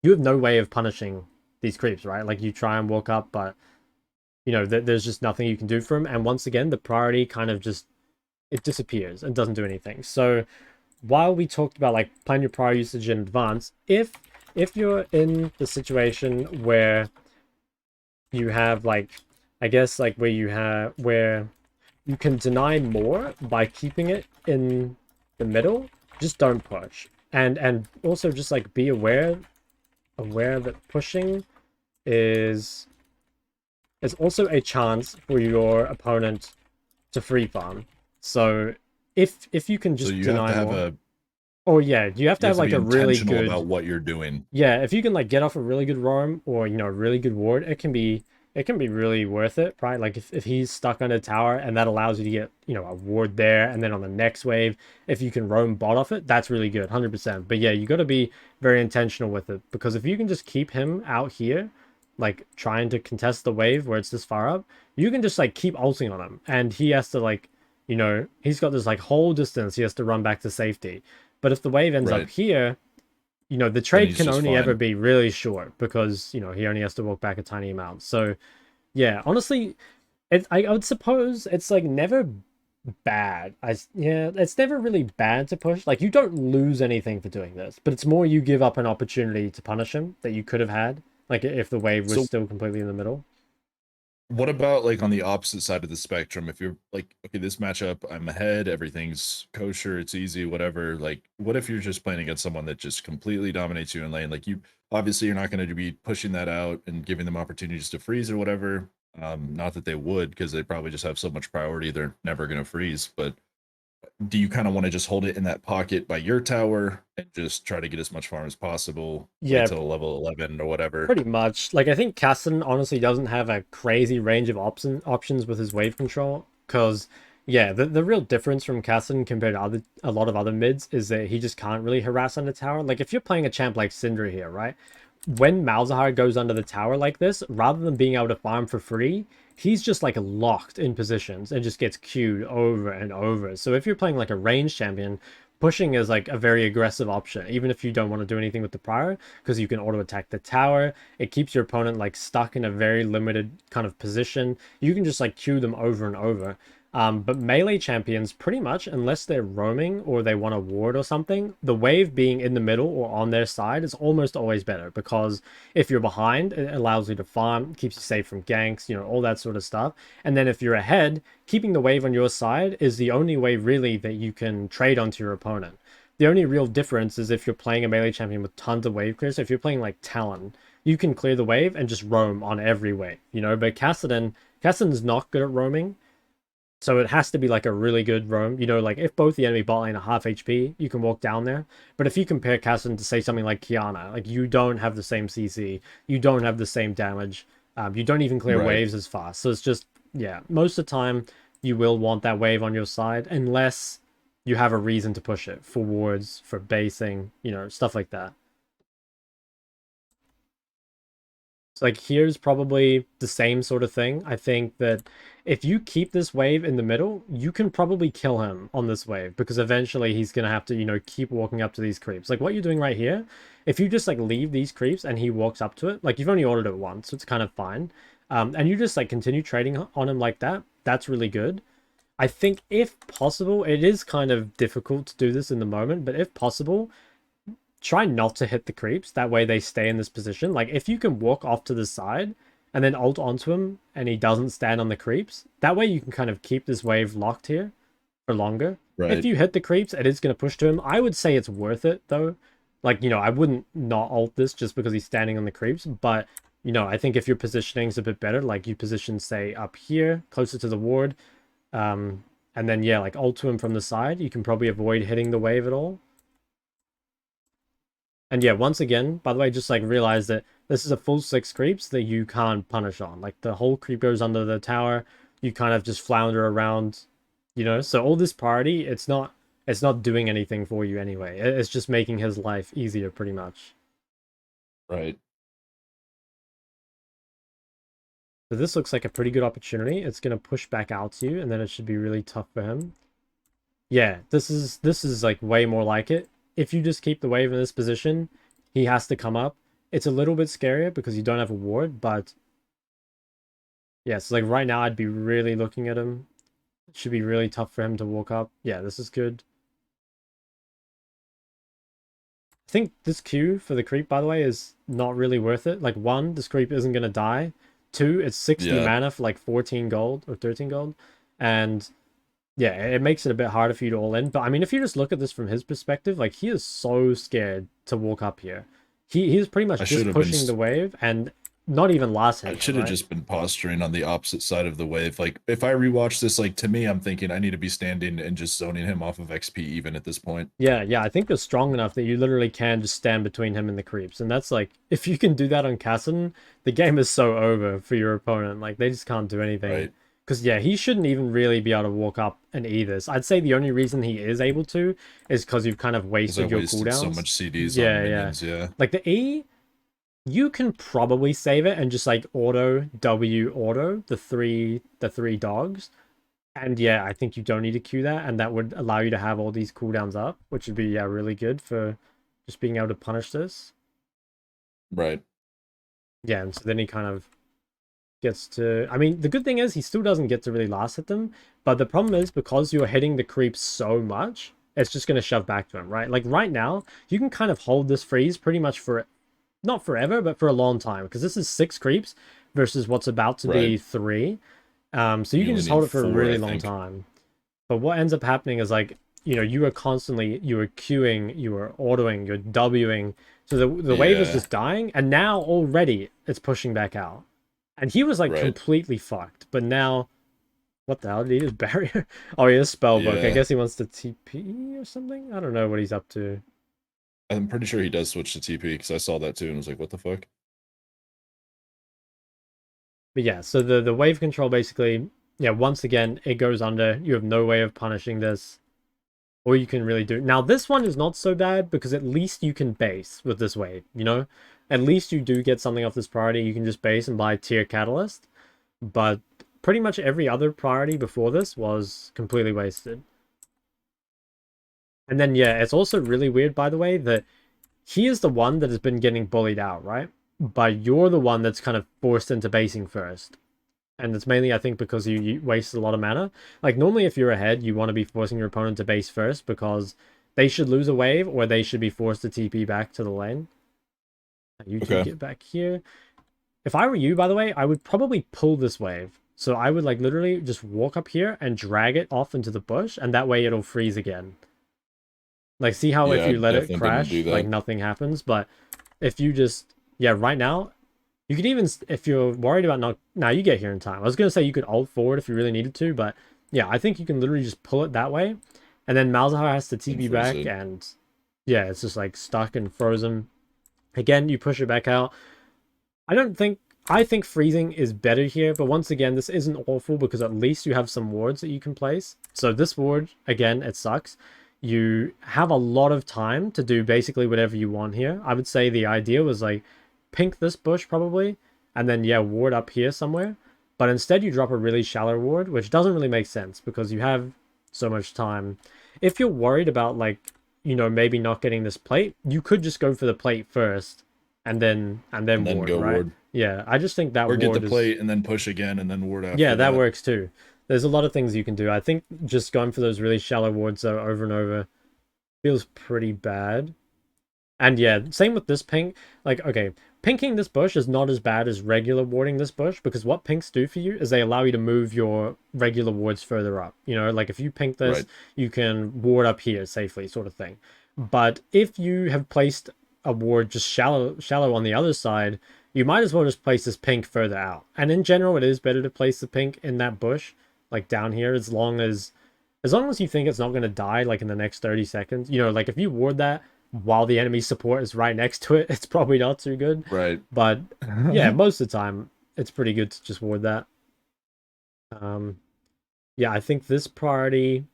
you have no way of punishing these creeps, right? Like you try and walk up, but you know there's just nothing you can do for them. And once again, the priority kind of just it disappears and doesn't do anything. So while we talked about like plan your prior usage in advance, if you're in the situation where you have like I guess like where you can deny more by keeping it in the middle, just don't push. And also just like be aware that pushing is also a chance for your opponent to free farm. So if you can So just you have deny to have more. a Oh yeah, you have to You have have to like be a really intentional good. about what you're doing. Yeah, if you can like get off a really good roam or a really good ward, it can be really worth it, right? Like if he's stuck on a tower and that allows you to get, a ward there, and then on the next wave, if you can roam bot off it, that's really good, 100%. But yeah, you got to be very intentional with it, because if you can just keep him out here, like trying to contest the wave where it's this far up, you can just like keep ulting on him, and he has to like, he's got this like whole distance he has to run back to safety. But if the wave ends up Right. here, the Then trade he's can just only ever fine. be really short, because, he only has to walk back a tiny amount. So, yeah, honestly, I would suppose it's like never bad. Yeah, it's never really bad to push. Like, you don't lose anything for doing this, but it's more you give up an opportunity to punish him that you could have had, like if the wave was So still completely in the middle. what about like on the opposite side of the spectrum? If you're like, okay, this matchup, I'm ahead, everything's kosher, it's easy, whatever. Like, what if you're just playing against someone that just completely dominates you in lane? Like, you obviously you're not going to be pushing that out and giving them opportunities to freeze or whatever. Not that they would, because they probably just have so much priority, they're never going to freeze. But do you kind of want to just hold it in that pocket by your tower and just try to get as much farm as possible? Wait Yeah, till level 11 or whatever. pretty much. Like, I think Kassadin honestly doesn't have a crazy range of options with his wave control, because yeah, the real difference from Kassadin compared to a lot of other mids is that he just can't really harass under tower. Like, if you're playing a champ like Syndra here, right? When Malzahar goes under the tower like this, rather than being able to farm for free, he's just like locked in positions and just gets queued over and over. So if you're playing like a range champion, pushing is like a very aggressive option, even if you don't want to do anything with the prior, because you can auto attack the tower. It keeps your opponent like stuck in a very limited kind of position. You can just like queue them over and over. But melee champions, pretty much, unless they're roaming or they want a ward or something, the wave being in the middle or on their side is almost always better, because if you're behind, it allows you to farm, keeps you safe from ganks, all that sort of stuff. And then if you're ahead, keeping the wave on your side is the only way really that you can trade onto your opponent. The only real difference is if you're playing a melee champion with tons of wave clear. So if you're playing like Talon, you can clear the wave and just roam on every wave, But Kassadin's not good at roaming. So it has to be like a really good roam. Like if both the enemy bot lane are half HP, you can walk down there. But if you compare Kassadin to say something like Kiana, like you don't have the same CC, you don't have the same damage, you don't even clear Right. waves as fast. So it's just, yeah, most of the time you will want that wave on your side unless you have a reason to push it for wards, for basing, stuff like that. So like here's probably the same sort of thing. I think that if you keep this wave in the middle, you can probably kill him on this wave, because eventually he's gonna have to, keep walking up to these creeps. Like what you're doing right here, if you just like leave these creeps and he walks up to it, like you've only ordered it once, so it's kind of fine. And you just like continue trading on him like that, that's really good. I think if possible, it is kind of difficult to do this in the moment, but if possible, try not to hit the creeps. That way they stay in this position. Like if you can walk off to the side and then ult onto him and he doesn't stand on the creeps, that way you can kind of keep this wave locked here for longer. If Right. you hit the creeps, it is going to push to him. I would say it's worth it though. Like, I wouldn't not ult this just because he's standing on the creeps, but I think if your positioning is a bit better, like you position, say, up here, closer to the ward, and then, yeah, like ult to him from the side, you can probably avoid hitting the wave at all. And yeah, once again, by the way, just like realize that this is a full 6 creeps that you can't punish on. Like the whole creep goes under the tower. You kind of just flounder around, So all this priority, it's not doing anything for you anyway. It's just making his life easier pretty much. Right. So this looks like a pretty good opportunity. It's gonna push back out to you, and then it should be really tough for him. Yeah, this is like way more like it. If you just keep the wave in this position, he has to come up. It's a little bit scarier because you don't have a ward, but yeah, so like right now I'd be really looking at him. It should be really tough for him to walk up. Yeah, this is good. I think this Q for the creep, by the way, is not really worth it. Like, one, this creep isn't gonna die. Two, it's 60 Yeah. mana for like 14 gold or 13 gold. And yeah, it makes it a bit harder for you to all in. But I mean, if you just look at this from his perspective, like he is so scared to walk up here. He's pretty I much should just have been pushing the wave, and not even last I hit them, should have right? just been posturing on the opposite side of the wave. Like if I rewatch this, like to me, I'm thinking I need to be standing and just zoning him off of XP even at this point. Yeah, yeah, I think they're strong enough that you literally can just stand between him and the creeps. And that's like, if you can do that on Kassadin, the game is so over for your opponent. Like, they just can't do anything. Right. Because, yeah, he shouldn't even really be able to walk up and E this. I'd say the only reason he is able to is because you've kind of Because I wasted your wasted so cooldowns. much CDs on Yeah, yeah. minions, yeah. Like, the E, you can probably save it and just, like, auto, W, auto, the three dogs. And yeah, I think you don't need to queue that, and that would allow you to have all these cooldowns up, which would be yeah really good for just being able to punish this. Right. Yeah, and so then he kind of gets to. I mean, the good thing is he still doesn't get to really last hit them, but the problem is because you're hitting the creeps so much, it's just gonna shove back to him, right? Like right now, you can kind of hold this freeze pretty much for not forever, but for a long time because this is 6 creeps versus what's about to Right. be 3. So you You can only just hold need it for a 4, really I long think. time. But what ends up happening is like, you are constantly, you are queuing, you are autoing, you're Wing. So the wave is Yeah. just dying, and now already it's pushing back out. And he was like Right. completely fucked. But now, what the hell did he just barrier? Oh, he has spellbook. I Yeah. guess he wants to TP or something. I don't know what he's up to. I'm pretty sure he does switch to TP because I saw that too and was like, what the fuck? But yeah, so the wave control basically, yeah, once again it goes under. You have no way of punishing this. Or you can really do. Now, this one is not so bad because at least you can base with this wave, you know? At least you do get something off this priority. You can just base and buy tier catalyst. But pretty much every other priority before this was completely wasted. And then, yeah, it's also really weird, by the way, that he is the one that has been getting bullied out, right? But you're the one that's kind of forced into basing first. And it's mainly, I think, because you wasted a lot of mana. Like, normally if you're ahead, you want to be forcing your opponent to base first because they should lose a wave or they should be forced to TP back to the lane. You two Okay. get back here. If I were you, by the way, I would probably pull this wave. So I would, like, literally just walk up here and drag it off into the bush, and that way it'll freeze again. Like, see how if Yeah, you I'm let it definitely gonna crash, do like, that. nothing happens, but if you just... Yeah, right now, you could even, if you're worried about not... Now, you get here in time. I was going to say you could ult forward if you really needed to, but yeah, I think you can literally just pull it that way. And then Malzahar has to And TP freeze back, it. and yeah, it's just like stuck and frozen. Again, you push it back out. I don't think... I think freezing is better here, but once again, this isn't awful because at least you have some wards that you can place. So this ward, again, it sucks. You have a lot of time to do basically whatever you want here. I would say the idea was like pink this bush probably, and then yeah, ward up here somewhere. But instead you drop a really shallow ward, which doesn't really make sense because you have so much time. If you're worried about like, maybe not getting this plate, you could just go for the plate first and then And then ward, go right? ward. Yeah, I just think that Or get the ward is... plate and then push again and then ward Yeah, after that that. works too. There's a lot of things you can do. I think just going for those really shallow wards though over and over feels pretty bad. And yeah, same with this pink. Like, okay, pinking this bush is not as bad as regular warding this bush because what pinks do for you is they allow you to move your regular wards further up. Like if you pink this, Right. you can ward up here safely, sort of thing. But if you have placed a ward just shallow on the other side, you might as well just place this pink further out. And in general, it is better to place the pink in that bush, like down here, as long as you think it's not going to die like in the next 30 seconds. Like if you ward that while the enemy support is right next to it, it's probably not too good. Right. But yeah, most of the time it's pretty good to just ward that. Um, yeah, I think this priority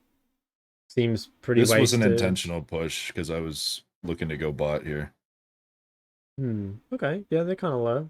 seems pretty This was an wasted. intentional push because I was looking to go bot here. Okay, yeah, they're kind of low.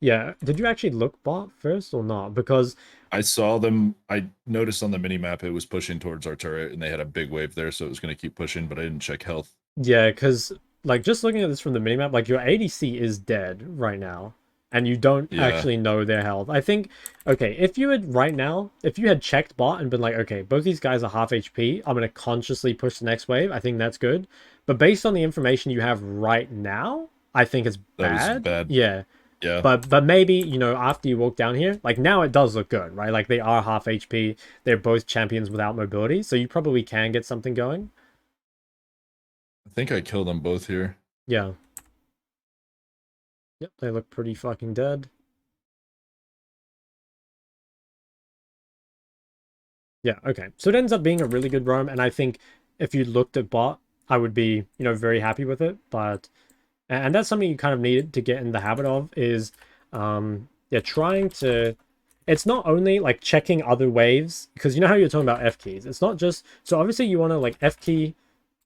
Yeah, did you actually look bot first or not? Because I saw them. I noticed on the mini map it was pushing towards our turret, and they had a big wave there, so it was going to keep pushing. But I didn't check health. yeah, because like just looking at this from the minimap, like your ADC is dead right now, and you don't Yeah, actually know their health. I think, okay, if you had right now, if you had checked bot and been like, okay, both these guys are half HP, I'm gonna consciously push the next wave. I think that's good. But based on the information you have right now, I think it's that was bad. bad. Yeah. Yeah, But maybe, after you walk down here, like now it does look good, right? Like they are half HP. They're both champions without mobility, so you probably can get something going. I think I killed them both here. Yeah. Yep, they look pretty fucking dead. Yeah, okay. So it ends up being a really good roam, and I think if you looked at bot, I would be, very happy with it. But and that's something you kind of needed to get in the habit of is yeah, trying to it's not only like checking other waves, because you know how you're talking about F keys. It's not just so obviously you want to like F key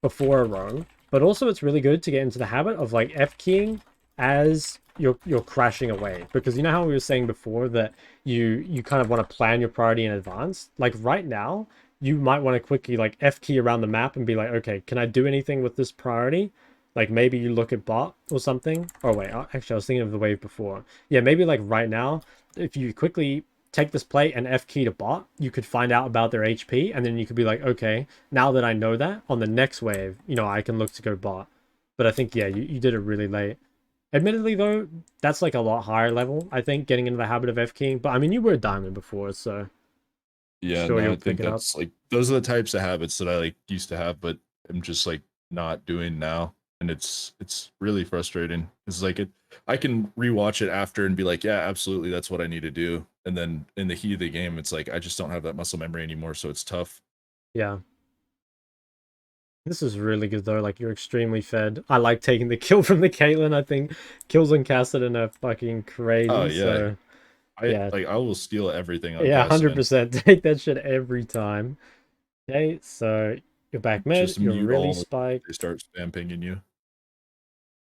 before a roam, but also it's really good to get into the habit of like F keying as you're crashing away, because you know how we were saying before that you kind of want to plan your priority in advance. Like right now, you might want to quickly like F key around the map and be like, okay, can I do anything with this priority? Like maybe you look at bot or something. Oh wait, actually I was thinking of the wave before. Yeah, maybe like right now, if you quickly take this plate and F key to bot, you could find out about their HP, and then you could be like, okay, now that I know that, on the next wave, I can look to go bot. But I think, yeah, you did it really late. Admittedly, though, that's like a lot higher level, I think, getting into the habit of F keying. But I mean, you were a diamond before, so Yeah, sure no, you'll I pick think it up. that's like those are the types of habits that I like used to have, but I'm just like not doing now, and it's really frustrating. It's like I can rewatch it after and be like, yeah, absolutely, that's what I need to do, and then in the heat of the game, it's like I just don't have that muscle memory anymore, so it's tough. Yeah. This is really good, though. Like, you're extremely fed. I like taking the kill from the Caitlyn. I think kills on Kassadin are fucking Oh crazy, yeah, so I yeah. like I will steal everything on Yeah, Kassadin. 100%. Take that shit every time. Okay, so you're back mid. Just You're mute really all if they spiked. start spam pinging you.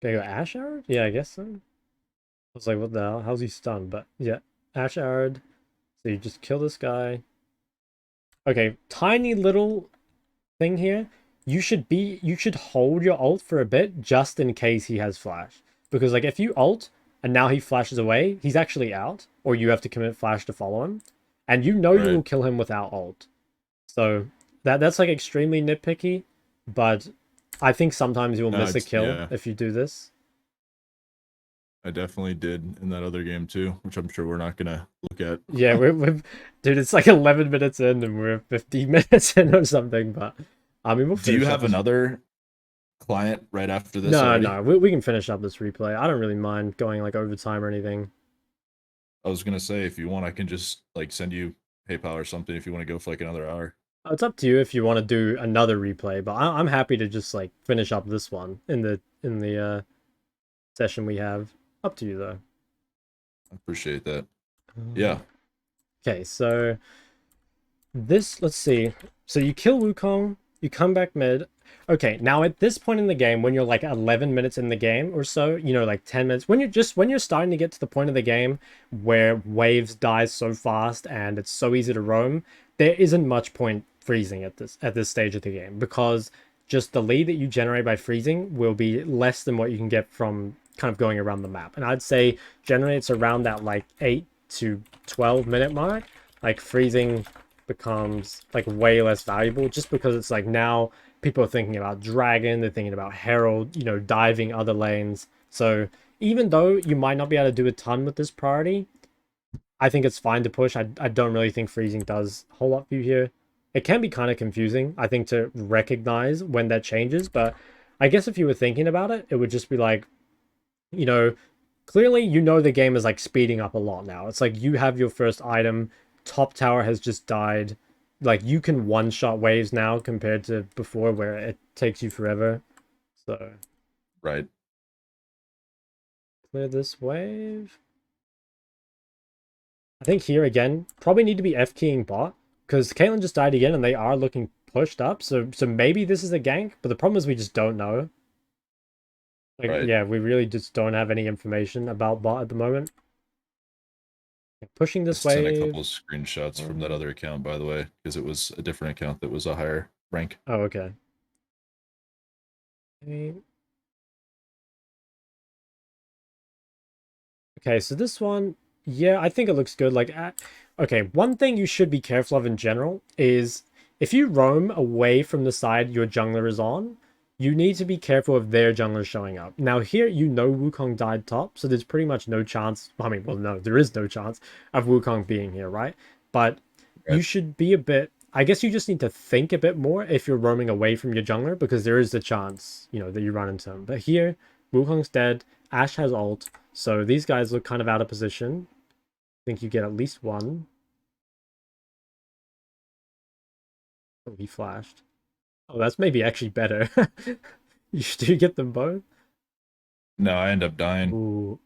Gonna go Ash Arrowed? Yeah, I guess so. I was like, what the hell? How's he stunned? But yeah, Ash Arrowed. So you just kill this guy. Okay, tiny little thing here. You should hold your ult for a bit just in case he has flash. Because like if you ult and now he flashes away, he's actually out, or you have to commit flash to follow him. And you will Right. kill him without ult. So that's like extremely nitpicky, but I think sometimes you'll No, miss a it's kill yeah. if you do this. I definitely did in that other game too, which I'm sure we're not gonna look at. Yeah, we're dude, it's like 11 minutes in and we're 15 minutes in or something, but I mean we'll Do you finish up have this. another client right after this No, already? no, we can finish up this replay. I don't really mind going like overtime or anything. I was gonna say if you want, I can just like send you PayPal or something if you want to go for like another hour. It's up to you if you want to do another replay, but I'm happy to just like finish up this one in the session we have. Up to you though. I appreciate that. Um, Yeah. Okay, so this, let's see. So you kill Wukong, you come back mid. Okay, now at this point in the game, when you're like 11 minutes in the game or so, like 10 minutes, when you're starting to get to the point of the game where waves die so fast and it's so easy to roam, there isn't much point freezing at this stage of the game, because just the lead that you generate by freezing will be less than what you can get from kind of going around the map. And I'd say generally it's around that like 8 to 12 minute mark. Like freezing becomes like way less valuable, just because it's like now people are thinking about Dragon, they're thinking about Herald, diving other lanes. So even though you might not be able to do a ton with this priority, I think it's fine to push. I don't really think freezing does a whole lot for you here. It can be kind of confusing, I think, to recognize when that changes, but I guess if you were thinking about it, it would just be like, you know, clearly the game is like speeding up a lot now. It's like you have your first item, top tower has just died. Like you can one shot waves now compared to before where it takes you forever. So Right. clear this wave. I think here again, probably need to be F keying bot, because Caitlyn just died again and they are looking pushed up. So maybe this is a gank, but the problem is we just don't know. Like Right. yeah, we really just don't have any information about bot at the moment. Pushing I this sent a couple wave. of screenshots from that other account, by the way, because it was a different account that was a higher rank. Oh, okay. Okay, so this one, yeah, I think it looks good. Like, okay, one thing you should be careful of in general is if you roam away from the side your jungler is on, you need to be careful of their jungler showing up. Now here, Wukong died top, so there's pretty much no chance. I mean, well, no, there is no chance of Wukong being here, right? But you Right. should be a bit. I guess you just need to think a bit more if you're roaming away from your jungler, because there is the chance, that you run into him. But here, Wukong's dead. Ashe has ult. So these guys look kind of out of position. I think you get at least one. Oh, he flashed. Oh, that's maybe actually better. Do you get them both? No, I end up dying. Ooh.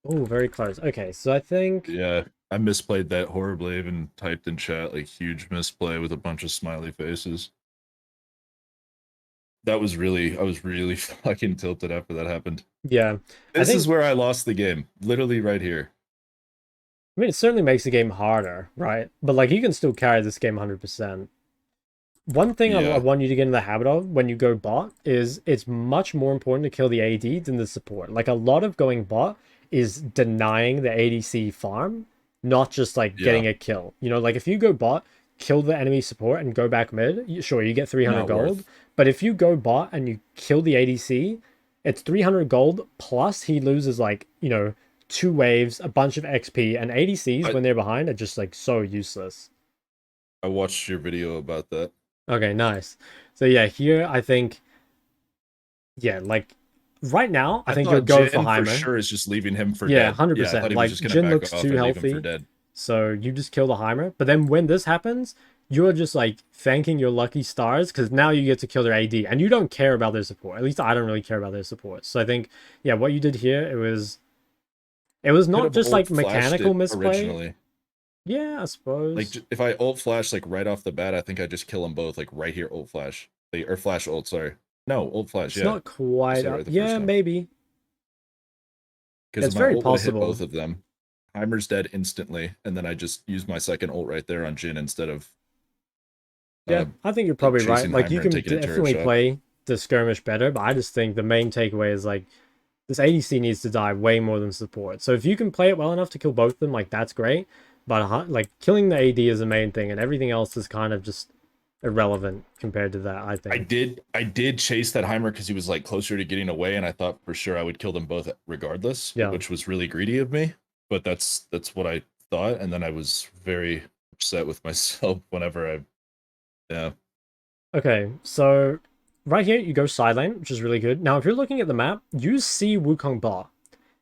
Oh, very close. Okay, so I think... Yeah, I misplayed that horribly. I even typed in chat like huge misplay with a bunch of smiley faces. That was really, I was really fucking tilted after that happened. Yeah. This is where I lost the game. Literally right here. I mean, it certainly makes the game harder, right? But, like, you can still carry this game 100%. One thing I want you to get in the habit of when you go bot is it's much more important to kill the AD than the support. Like, a lot of going bot is denying the ADC farm, not just, like, getting a kill. You know, like, if you go bot, kill the enemy support and go back mid, sure, you get 300 Not gold. worth. But if you go bot and you kill the ADC, it's 300 gold, plus he loses, like, you know, 2 waves, a bunch of XP, and ADCs, when they're behind, are just, like, so useless. I watched your video about that. Okay, nice. So yeah, here I think, yeah, like right now I think you'll go Jhin for Heimer. For sure is just leaving him for yeah, dead. 100%. Yeah, I thought he like was just Jhin gonna looks back off too and leave healthy, him for dead. so you just kill the Heimer. But then when this happens, you're just like thanking your lucky stars because now you get to kill their AD, and you don't care about their support. At least I don't really care about their support. So I think, yeah, what you did here, it was not just like mechanical misplay. Originally. Yeah, I suppose. Like if I ult flash like right off the bat, I think I just kill them both like right here. Ult flash, or flash ult. Sorry, no ult flash. It's not quite up. Yeah, maybe. Because it's very ult would hit possible. both of them. Heimer's dead instantly, and then I just use my second ult right there on Jhin instead of. Yeah, I think you're probably right. Like, you can taking a turret definitely shot. play the skirmish better, but I just think the main takeaway is like this ADC needs to die way more than support. So if you can play it well enough to kill both of them, like that's great. But like killing the AD is the main thing, and everything else is kind of just irrelevant compared to that, I think. I did chase that Heimer because he was like closer to getting away, and I thought for sure I would kill them both regardless, Yeah. which was really greedy of me. But that's what I thought, and then I was very upset with myself whenever I. Yeah. Okay, so right here you go side lane, which is really good. Now, if you're looking at the map, you see Wukong bot,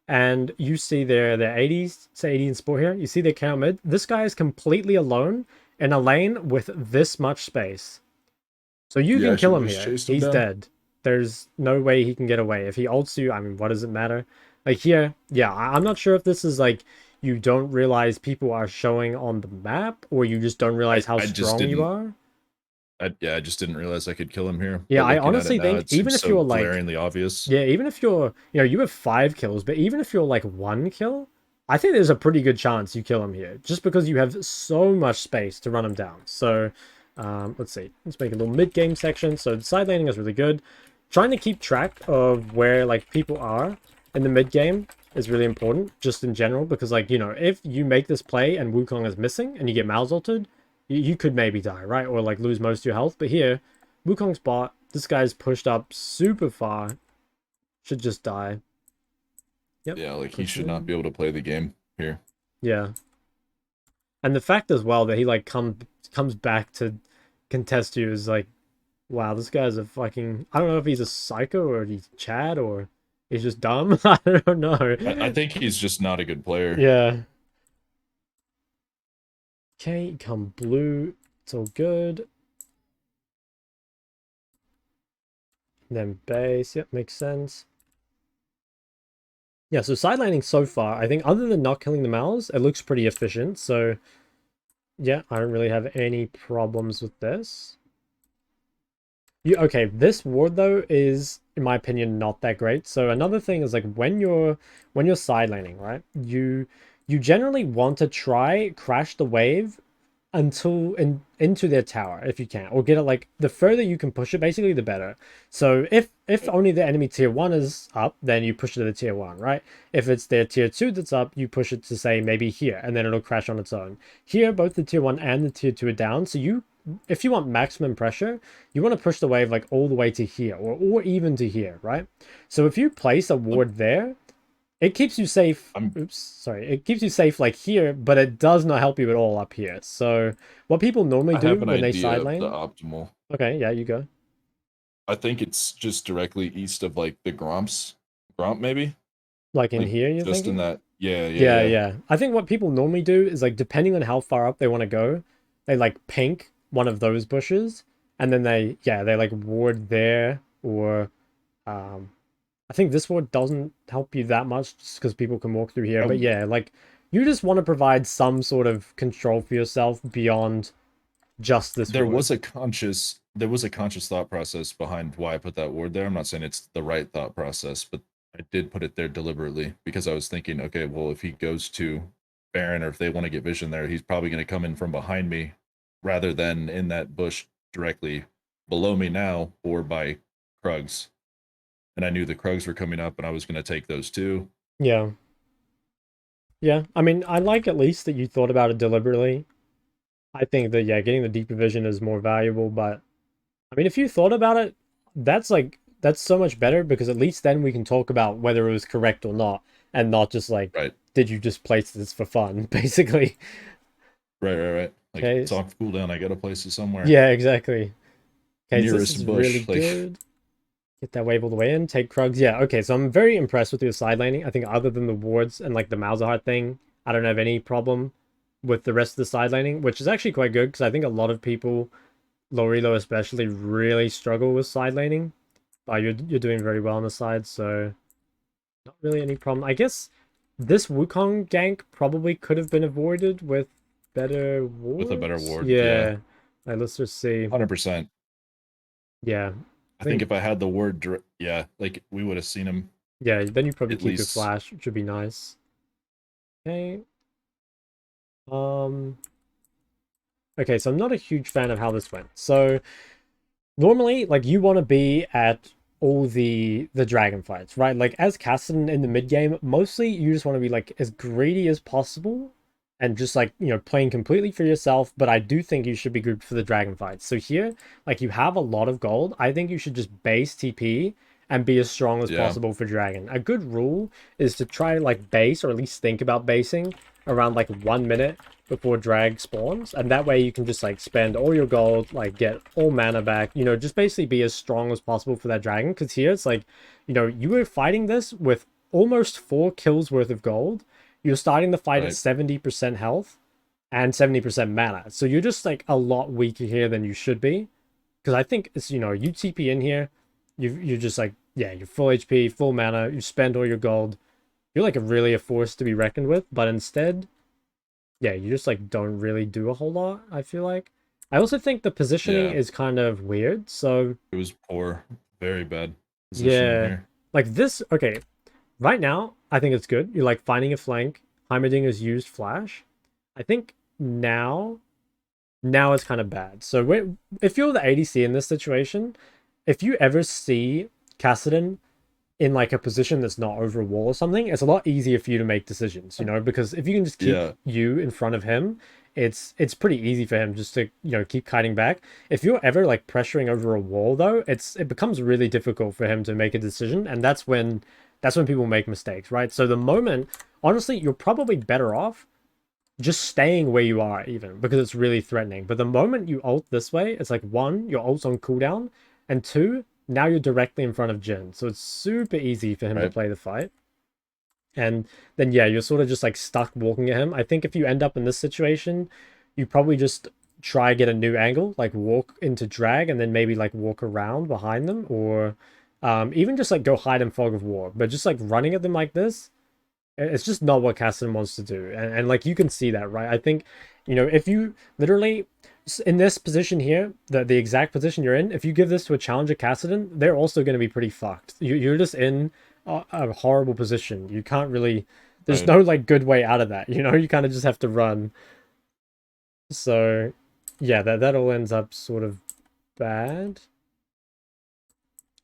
and you see their 80s, say 80 in support here. You see their count mid. This guy is completely alone in a lane with this much space. So you can kill him here. He's dead. There's no way he can get away. If he ults you, I mean, what does it matter? Like here, yeah, I'm not sure if this is like you don't realize people are showing on the map, or you just don't realize how strong you are. I just didn't realize I could kill him here. Yeah, I honestly think even if you're like glaringly obvious. Yeah, even if you're, you know, you have 5 kills, but even if you're like 1 kill, I think there's a pretty good chance you kill him here, just because you have so much space to run him down. So, let's see. Let's make a little mid-game section. So side laning is really good. Trying to keep track of where like people are in the mid-game is really important, just in general, because like, you know, if you make this play and Wukong is missing and you get Malzahar, you could maybe die, right? Or like lose most of your health. But here, Wukong's bot. This guy's pushed up super far. Should just die. Yep. Yeah, like he should not be able to play the game here. Yeah. And the fact as well that he like comes back to contest you is like, wow, this guy's a fucking, I don't know if he's a psycho or he's Chad or he's just dumb. I don't know. I think he's just not a good player. Yeah. Okay, come blue. It's all good. Then base. Yep, makes sense. Yeah, so side laning so far, I think other than not killing the Mals, it looks pretty efficient. So, yeah, I don't really have any problems with this. Okay, this ward though is, in my opinion, not that great. So another thing is like when you're side laning, right? You generally want to try crash the wave until into their tower if you can, or get it like the further you can push it, basically the better. So if only the enemy tier 1 is up, then you push it to the tier 1, right? If it's their tier 2 that's up, you push it to say maybe here, and then it'll crash on its own. Here both the tier 1 and the tier 2 are down, so if you want maximum pressure, you want to push the wave like all the way to here, or even to here, right? So if you place a ward there, it keeps you safe. Oops, sorry. It keeps you safe like here, but it does not help you at all up here. So what people normally do when they side lane. The optimal. Okay, yeah, you go. I think it's just directly east of like the Gromps, Gromp maybe? Like in Like here, you're just in thinking? that. Yeah, yeah, Yeah, yeah. yeah. I think what people normally do is like depending on how far up they want to go, they like pink one of those bushes, and then they like ward there, or um I think this ward doesn't help you that much just because people can walk through here. But Um, yeah, like you just want to provide some sort of control for yourself beyond just this ward. there was a conscious thought process behind why I put that word there. I'm not saying it's the right thought process, but I did put it there deliberately because I was thinking, okay, well, if he goes to Baron or if they want to get vision there, he's probably going to come in from behind me rather than in that bush directly below me now or by Krugs. And I knew the Krugs were coming up and I was going to take those too. Yeah. Yeah. I mean, I like at least that you thought about it deliberately. I think that yeah, getting the deeper vision is more valuable, but I mean, if you thought about it, that's so much better because at least then we can talk about whether it was correct or not, and not just like, Right. did you just place this for fun, basically. Right. Like Okay. it's off cooldown. I got to place it somewhere. Yeah, exactly. Okay, so this Nearest is really bush. Like, good. Get that wave all the way in. Take Krugs. Yeah, okay, so I'm very impressed with your side laning. I think other than the wards and like the Malzahar thing, I don't have any problem with the rest of the side laning, which is actually quite good because I think a lot of people, low elo especially, really struggle with side laning. You're doing very well on the side, so not really any problem. I guess this Wukong gank probably could have been avoided with better with a better wards. ward, yeah. Yeah. Let's just see. 100%. Yeah. I I think think if I had the word, yeah, like we would have seen him yeah, then you probably at keep your least. flash, which would be nice. Okay. Um okay, so I'm not a huge fan of how this went. So normally, like you want to be at all the dragon fights, right? Like as Kassadin in the mid game, mostly you just want to be like as greedy as possible and just like playing completely for yourself. But I do think you should be grouped for the dragon fights. So here, like you have a lot of gold. I think you should just base TP and be as strong as Yeah, possible for dragon. A good rule is to try like base or at least think about basing around like 1 minute before drag spawns, and that way you can just like spend all your gold, like get all mana back, just basically be as strong as possible for that dragon. Because here it's like, you were fighting this with almost 4 kills worth of gold. You're starting the fight at right. 70% health and 70% mana, so you're just like a lot weaker here than you should be. Because I think it's you TP in here, you're just like, yeah, you're full HP, full mana, you spend all your gold, you're like really a force to be reckoned with. But instead, yeah, you just like don't really do a whole lot, I feel like. I also think the positioning Yeah, is kind of weird. So, it was poor. Very bad positioning yeah. here. Like this, okay, right now, I think it's good. You're like finding a flank. Heimerdinger used flash. I think now it's kind of bad. So if you're the ADC in this situation, if you ever see Kassadin in like a position that's not over a wall or something, it's a lot easier for you to make decisions, because if you can just keep Yeah, you in front of him, it's pretty easy for him just to, keep kiting back. If you're ever like pressuring over a wall though, it becomes really difficult for him to make a decision, and that's when people make mistakes, right? So the moment, honestly, you're probably better off just staying where you are even because it's really threatening. But the moment you ult this way, it's like one, your ult's on cooldown, and two, now you're directly in front of Jin. So it's super easy for him to right. play the fight. And then yeah, you're sort of just like stuck walking at him. I think if you end up in this situation, you probably just try get a new angle, like walk into drag and then maybe like walk around behind them, or even just like go hide in fog of war. But just like running at them like this, it's just not what Kassadin wants to do. And like you can see that, right? I think, if you literally in this position here, the exact position you're in, if you give this to a challenger Kassadin, they're also going to be pretty fucked. You're just in a horrible position. You can't really, there's Right. no like good way out of that, you kind of just have to run. So yeah, that all ends up sort of bad.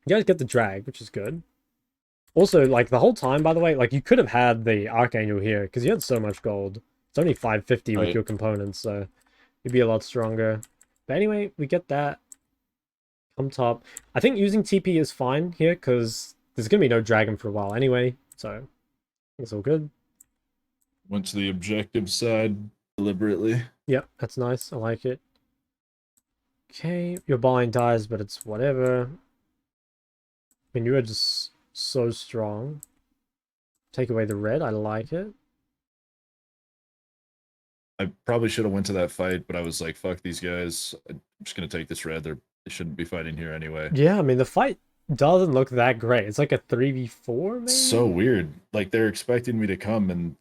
You guys get the drag, which is good. Also, like the whole time, by the way, like you could have had the Archangel here because you had so much gold. It's only 550 with Right. your components, so you'd be a lot stronger. But anyway, we get that. Come top. I think using TP is fine here because there's gonna be no dragon for a while anyway, so it's all good. Went to the objective side deliberately. Yep, that's nice. I like it. Okay, your buying dies, but it's whatever. I mean, you were just So strong. Take away the red. I like it. I probably should have went to that fight, but I was like, fuck these guys. I'm just gonna take this red. They shouldn't be fighting here anyway. Yeah, I mean, the fight doesn't look that great. It's like a 3v4, So maybe? weird. Like they're expecting me to come, and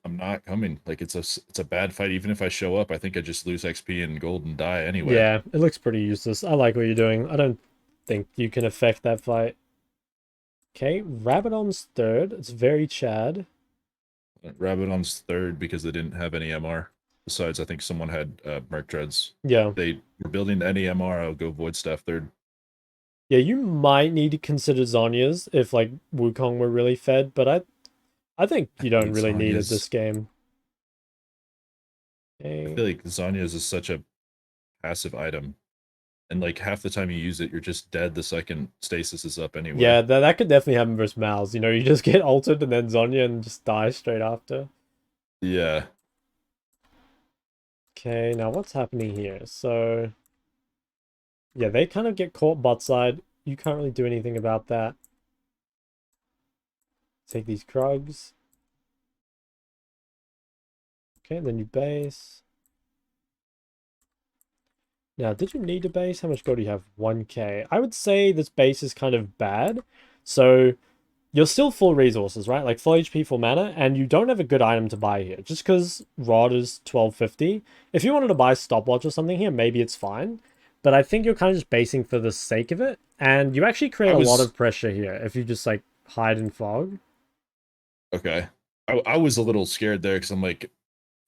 I'm not coming. Like it's a bad fight. Even if I show up, I think I just lose XP and gold and die anyway. Yeah, it looks pretty useless. I like what you're doing. I don't think you can affect that fight. Okay, Rabadon's third. It's very Chad. Rabadon's third because they didn't have any MR. Besides, I think someone had Merc Dreads. Yeah. They were building any MR. I'll go Void Staff third. Yeah, you might need to consider Zhonya's if like Wukong were really fed, but I think you don't Hate really need it this Zhonya's. game. I Okay. feel like Zanya's is such a passive item, and like half the time you use it, you're just dead the second stasis is up anyway. Yeah, that could definitely happen versus Malz. You know, you just get altered and then Zonya and just die straight after. Yeah, Okay, now what's happening here? So, yeah, they kind of get caught butt side. You can't really do anything about that. Take these Krugs. Okay, then you base. Now, did you need a base? How much gold do you have? 1k. I would say this base is kind of bad. So, you're still full resources, right? Like full HP, full mana, and you don't have a good item to buy here. Just because Rod is 1250. If you wanted to buy Stopwatch or something here, maybe it's fine. But I think you're kind of just basing for the sake of it. And you actually create I a lot was of pressure here if you just like hide in fog. okay. I was a little scared there because I'm like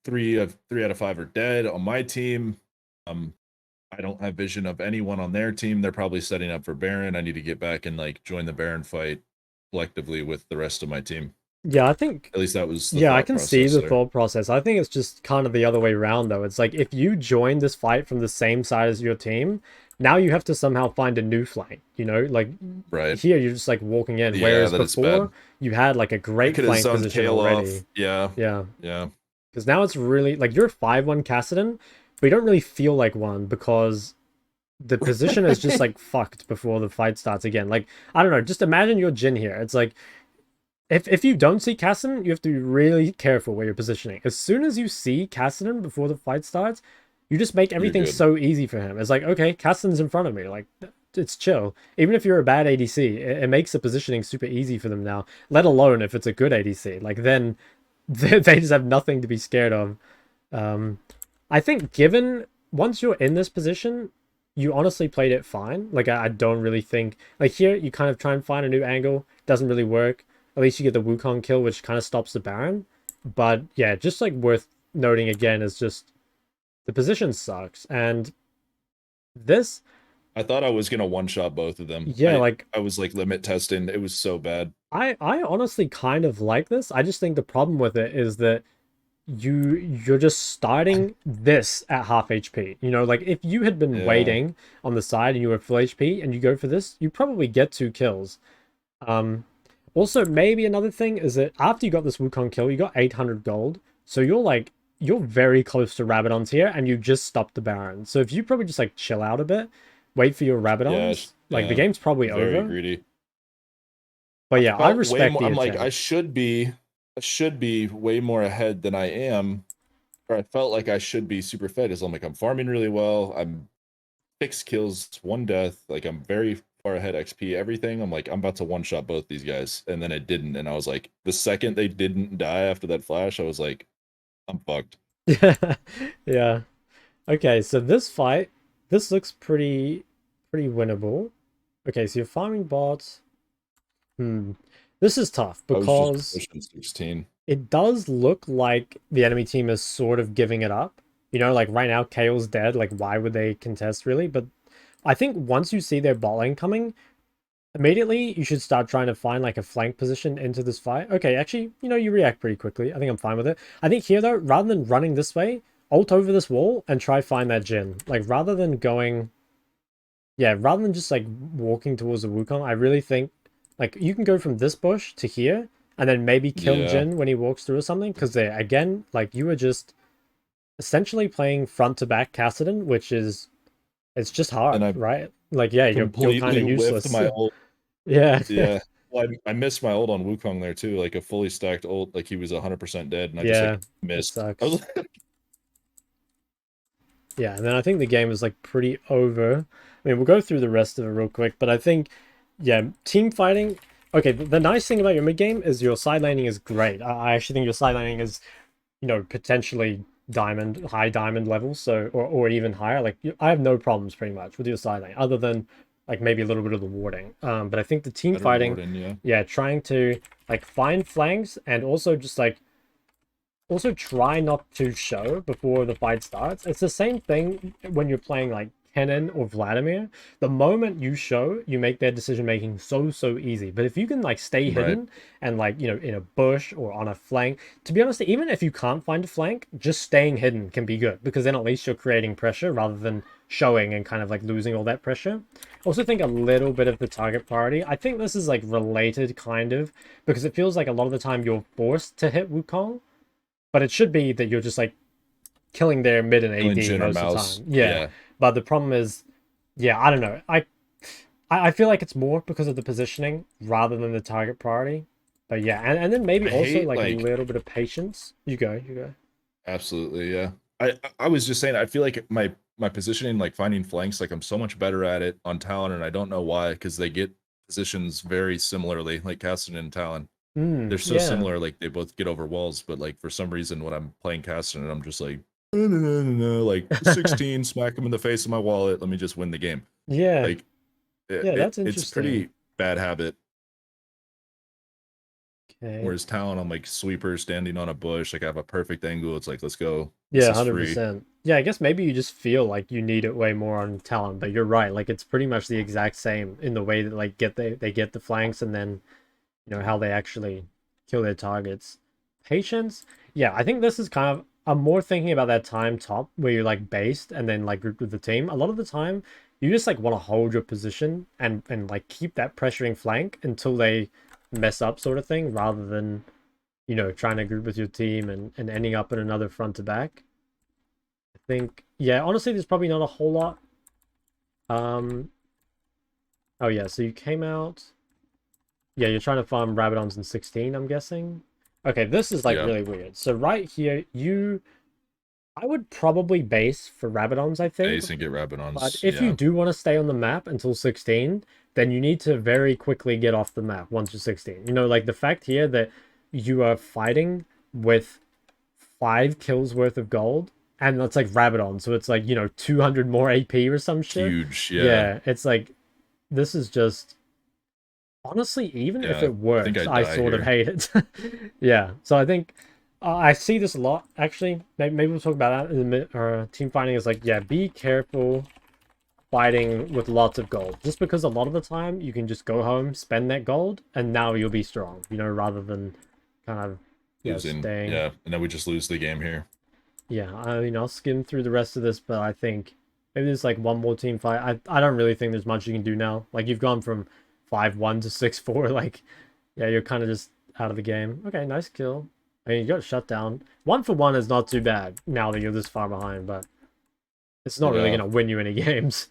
three out of five are dead on my team. Um, I don't have vision of anyone on their team. They're probably setting up for Baron. I need to get back and like join the Baron fight collectively with the rest of my team. Yeah, I think At least that was the yeah, I thought can see process the there. thought process. I think it's just kind of the other way around, though. It's like if you join this fight from the same side as your team, now you have to somehow find a new flank. You know, like Right. here you're just like walking in, Yeah, whereas that is before bad. you had like a I great could have flank zoned position Kale off. already. Yeah. Yeah, Yeah. because now it's really like you're a 5-1 Kassadin, but you don't really feel like one because the position is just like fucked before the fight starts again. Like I don't know, just imagine your Jin here. It's like if you don't see Kassadin, you have to be really careful where you're positioning. As soon as you see Kassadin before the fight starts, you just make You're everything good. so easy for him. It's like, okay, Kassadin's in front of me. Like, it's chill. Even if you're a bad ADC, it makes the positioning super easy for them now, let alone if it's a good ADC. Like, then they just have nothing to be scared of. Um, I think given once you're in this position, you honestly played it fine. Like I don't really think like here you kind of try and find a new angle, doesn't really work. At least you get the Wukong kill, which kind of stops the Baron. But yeah, just like worth noting again is just the position sucks. And this, I thought I was gonna one shot both of them. yeah, like I was like limit testing. It was so bad. I honestly kind of like this. I just think the problem with it is that you're just starting this at half HP. You know, like if you had been Yeah. waiting on the side and you were full HP and you go for this, you probably get 2 kills. Um, Also, maybe another thing is that after you got this Wukong kill, you got 800 gold. So you're very close to Rabadon's here, and you just stopped the Baron. So if you probably just like chill out a bit, wait for your Yeah. Rabadons, like the Yeah. game's probably Very over. greedy. But I yeah, I felt way respect more. the I'm like, attempt. I should be way more ahead than I am. Or I felt like I should be super fed. As I'm like, I'm farming really well. I'm 6 kills, 1 death. Like I'm very far ahead XP, everything. I'm like, I'm about to one shot both these guys. And then it didn't. And I was like, the second they didn't die after that flash, I was like, I'm fucked. Yeah. Okay, so this fight, this looks pretty winnable. Okay, so you're farming bots. Hmm. This is tough I was just because pushing 16. it does look like the enemy team is sort of giving it up. You know, like right now, Kale's dead. Like, why would they contest really? But I think once you see their bot lane coming, immediately you should start trying to find like a flank position into this fight. Okay, actually, you know, you react pretty quickly. I think I'm fine with it. I think here though, rather than running this way, ult over this wall and try find that Jin. Like rather than going, yeah, rather than just like walking towards the Wukong, I really think like you can go from this bush to here and then maybe kill Yeah. Jin when he walks through or something. Because they again, like you were just essentially playing front to back Kassadin, which is it's just And hard, I right? Like yeah, you're kind completely of whiffed useless. my ult. Yeah. Yeah. Well, I missed my ult on Wukong there too, like a fully stacked ult, like he was 100% dead, and I just Yeah, like it missed. I sucks. was Yeah, and then I think the game is like pretty over. I mean, we'll go through the rest of it real quick, but I think, yeah, team fighting. Okay, the nice thing about your mid game is your side laning is great. I actually think your side laning is, potentially diamond, high diamond levels, so or even higher. Like I have no problems pretty much with your side lane, other than like maybe a little bit of the warding. But I think the team better fighting, warden, yeah. yeah, trying to like find flanks and also just like also try not to show before the fight starts. It's the same thing when you're playing like Kennen or Vladimir. The moment you show, you make their decision making so easy. But if you can like stay Right. hidden and like, in a bush or on a flank, to be honest, even if you can't find a flank, just staying hidden can be good because then at least you're creating pressure rather than showing and kind of like losing all that pressure. I also think a little bit of the target priority. I think this is like related kind of because it feels like a lot of the time you're forced to hit Wukong, but it should be that you're just like killing their mid and Killing AD Jhin or most of the Mouse. time. Yeah. Yeah. But the problem is, yeah, I don't know. I feel like it's more because of the positioning rather than the target priority. But yeah, and then maybe I also hate like a like little bit of patience. You go. absolutely, yeah. I was just saying I feel like my positioning, like finding flanks, like I'm so much better at it on Talon, and I don't know why, because they get positions very similarly, like Kassadin and Talon. They're so Yeah. similar, like they both get over walls, but like for some reason when I'm playing Kassadin, I'm just like no, no, no, no, no, like 16, smack him in the face of my wallet, let me just win the game. Yeah. Like Yeah, that's it's interesting. pretty bad habit. Okay. Whereas Talon, I'm like sweeper standing on a bush, like I have a perfect angle. It's like let's go, Yeah, this is free. 100%. Yeah, I guess maybe you just feel like you need it way more on talent, but you're right. Like it's pretty much the exact same in the way that like they get the flanks and then how they actually kill their targets. Patience, yeah, I think this is kind of I'm more thinking about that time top where you're like based and then like grouped with the team. A lot of the time, you just like want to hold your position and like keep that pressuring flank until they mess up, sort of thing, rather than trying to group with your team and ending up in another front to back. I think, yeah, honestly, there's probably not a whole lot. Um, oh yeah, so you came out. Yeah, you're trying to farm Rabadons in 16, I'm guessing. Okay, this is like Yeah. really weird. So right here, I would probably base for Rabadons, I think. Ace and get But Rabadons. if you Yeah. do want to stay on the map until 16, then you need to very quickly get off the map once you're 16. Like the fact here that you are fighting with 5 kills worth of gold, and that's like Rabadon, so it's like, 200 more AP or some shit. Huge. Yeah. Yeah, it's like, this is just honestly, even if Yeah. it I think works, I I die sort of here. hate it. Yeah, so I think I see this a lot. Actually, maybe we'll talk about that in a minute. Team fighting is like, yeah, be careful fighting with lots of gold. Just because a lot of the time you can just go home, spend that gold, and now you'll be strong. rather than kind of Losing. staying. Yeah. And then we just lose the game here. Yeah, I mean, I'll skim through the rest of this, but I think maybe there's like one more team fight. I don't really think there's much you can do now. Like you've gone from 5-1 to 6-4. Like, yeah, you're kind of just out of the game. Okay, nice kill. I mean, you got shut down. 1-for-1 is not too bad now that you're this far behind, but it's not really Yeah. gonna win you any games.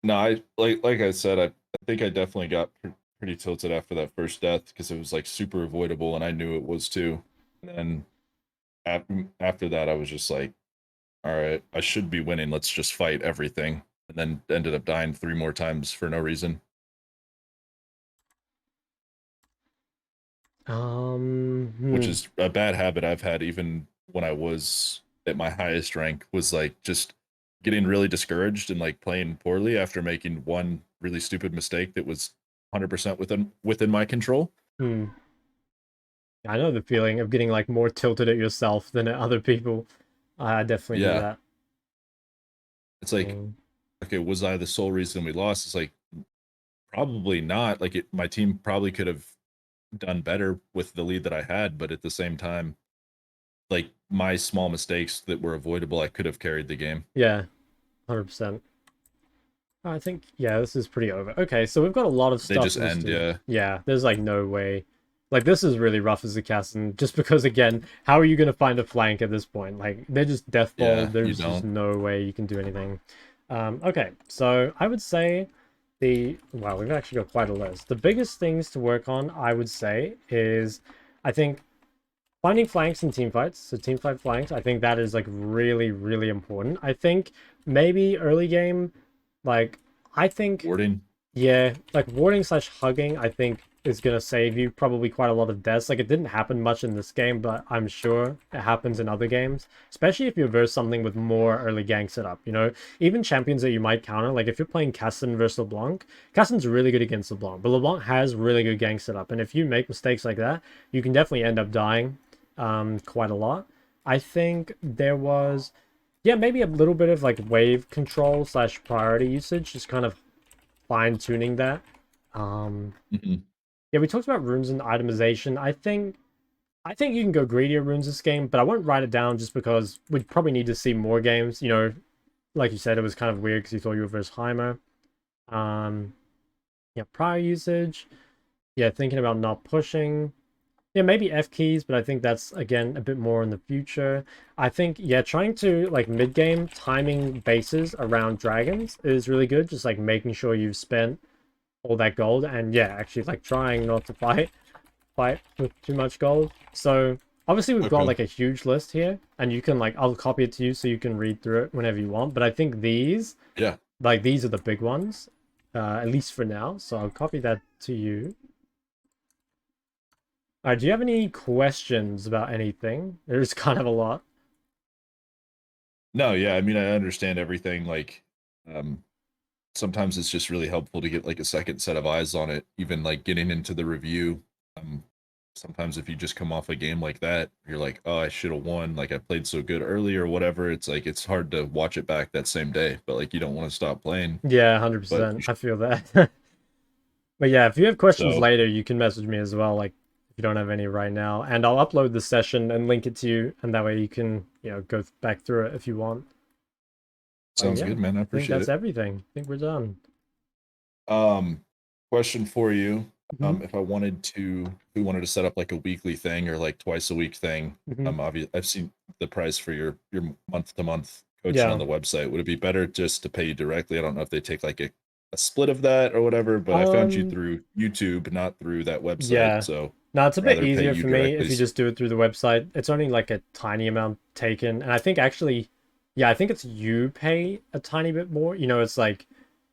No, I like I said, I think I definitely got pretty tilted after that first death because it was like super avoidable and I knew it was too. And then after that, I was just like, all right, I should be winning. Let's just fight everything. And then ended up dying 3 more times for no reason, which Hmm. is a bad habit I've had even when I was at my highest rank, was like just getting really discouraged and like playing poorly after making one really stupid mistake that was 100% within my control. Hmm. I know the feeling of getting like more tilted at yourself than at other people. I definitely do Yeah. that. It's like, Um, okay, was I the sole reason we lost? It's like probably not. Like my team probably could have done better with the lead that I had, but at the same time, like my small mistakes that were avoidable, I could have carried the game. yeah, 100%. I think, yeah, this is pretty over. Okay, so we've got a lot of They stuff just end, listed. yeah. Yeah, there's like no way. Like this is really rough as a cast, and just because again, how are you gonna find a flank at this point? Like they're just deathball. Yeah, you There's just don't. no way you can do anything. Okay, so I would say Wow, we've actually got quite a list. The biggest things to work on, I would say, is I think finding flanks in team fights. So team fight flanks, I think that is like really, really important. I think maybe early game, like I think Warding. yeah, like warding slash hugging, I think is gonna save you probably quite a lot of deaths. Like it didn't happen much in this game, but I'm sure it happens in other games. Especially if you verse something with more early gank setup, you know? Even champions that you might counter, like if you're playing Kassadin versus LeBlanc, Kassadin's really good against LeBlanc, but LeBlanc has really good gank setup. And if you make mistakes like that, you can definitely end up dying quite a lot. I think there was yeah, maybe a little bit of like wave control slash priority usage, just kind of fine tuning that. Um, Hmm. yeah, we talked about runes and itemization. I think you can go greedier runes this game, but I won't write it down just because we'd probably need to see more games. You know, like you said, it was kind of weird because you thought you were versus Heimer. Um, yeah, prior usage. Yeah, thinking about not pushing. Yeah, maybe F keys, but I think that's again a bit more in the future. I think yeah, trying to like mid game timing bases around dragons is really good. Just like making sure you've spent all that gold, and yeah, actually like trying not to fight with too much gold. So obviously we've got Okay. like a huge list here, and you can like I'll copy it to you so you can read through it whenever you want. But I think Yeah. these are the big ones, at least for now. So I'll copy that to you. All right, do you have any questions about anything? There's kind of a lot. No, yeah, I mean, I understand everything. Like, um, sometimes it's just really helpful to get like a second set of eyes on it, even like getting into the review. Um, Sometimes if you just come off a game like that, you're like, oh, I should have won. Like I played so good early or whatever. It's like it's hard to watch it back that same day, but like you don't want to stop playing. Yeah, But 100%. I feel that. But yeah, if you have questions so later, you can message me as well. Like if you don't have any right now, and I'll upload the session and link it to you, and that way you can, go back through it if you want. sounds Yeah, good, man. I I think appreciate that's it. everything. I think we're done. Um, Question for you. Hmm. If I wanted to, if we wanted to set up like a weekly thing or like twice a week thing, Hmm. I've seen the price for your month to month coaching on Yeah. the website. Would it be better just to pay you directly? I don't know if they take like a split of that or whatever, but I found you Um. through YouTube, not through that website. Yeah. So No, it's a bit rather pay easier you for me directly. if you just do it through the website. It's only like a tiny amount taken, and I think actually, yeah, I think it's you pay a tiny bit more. You know, it's like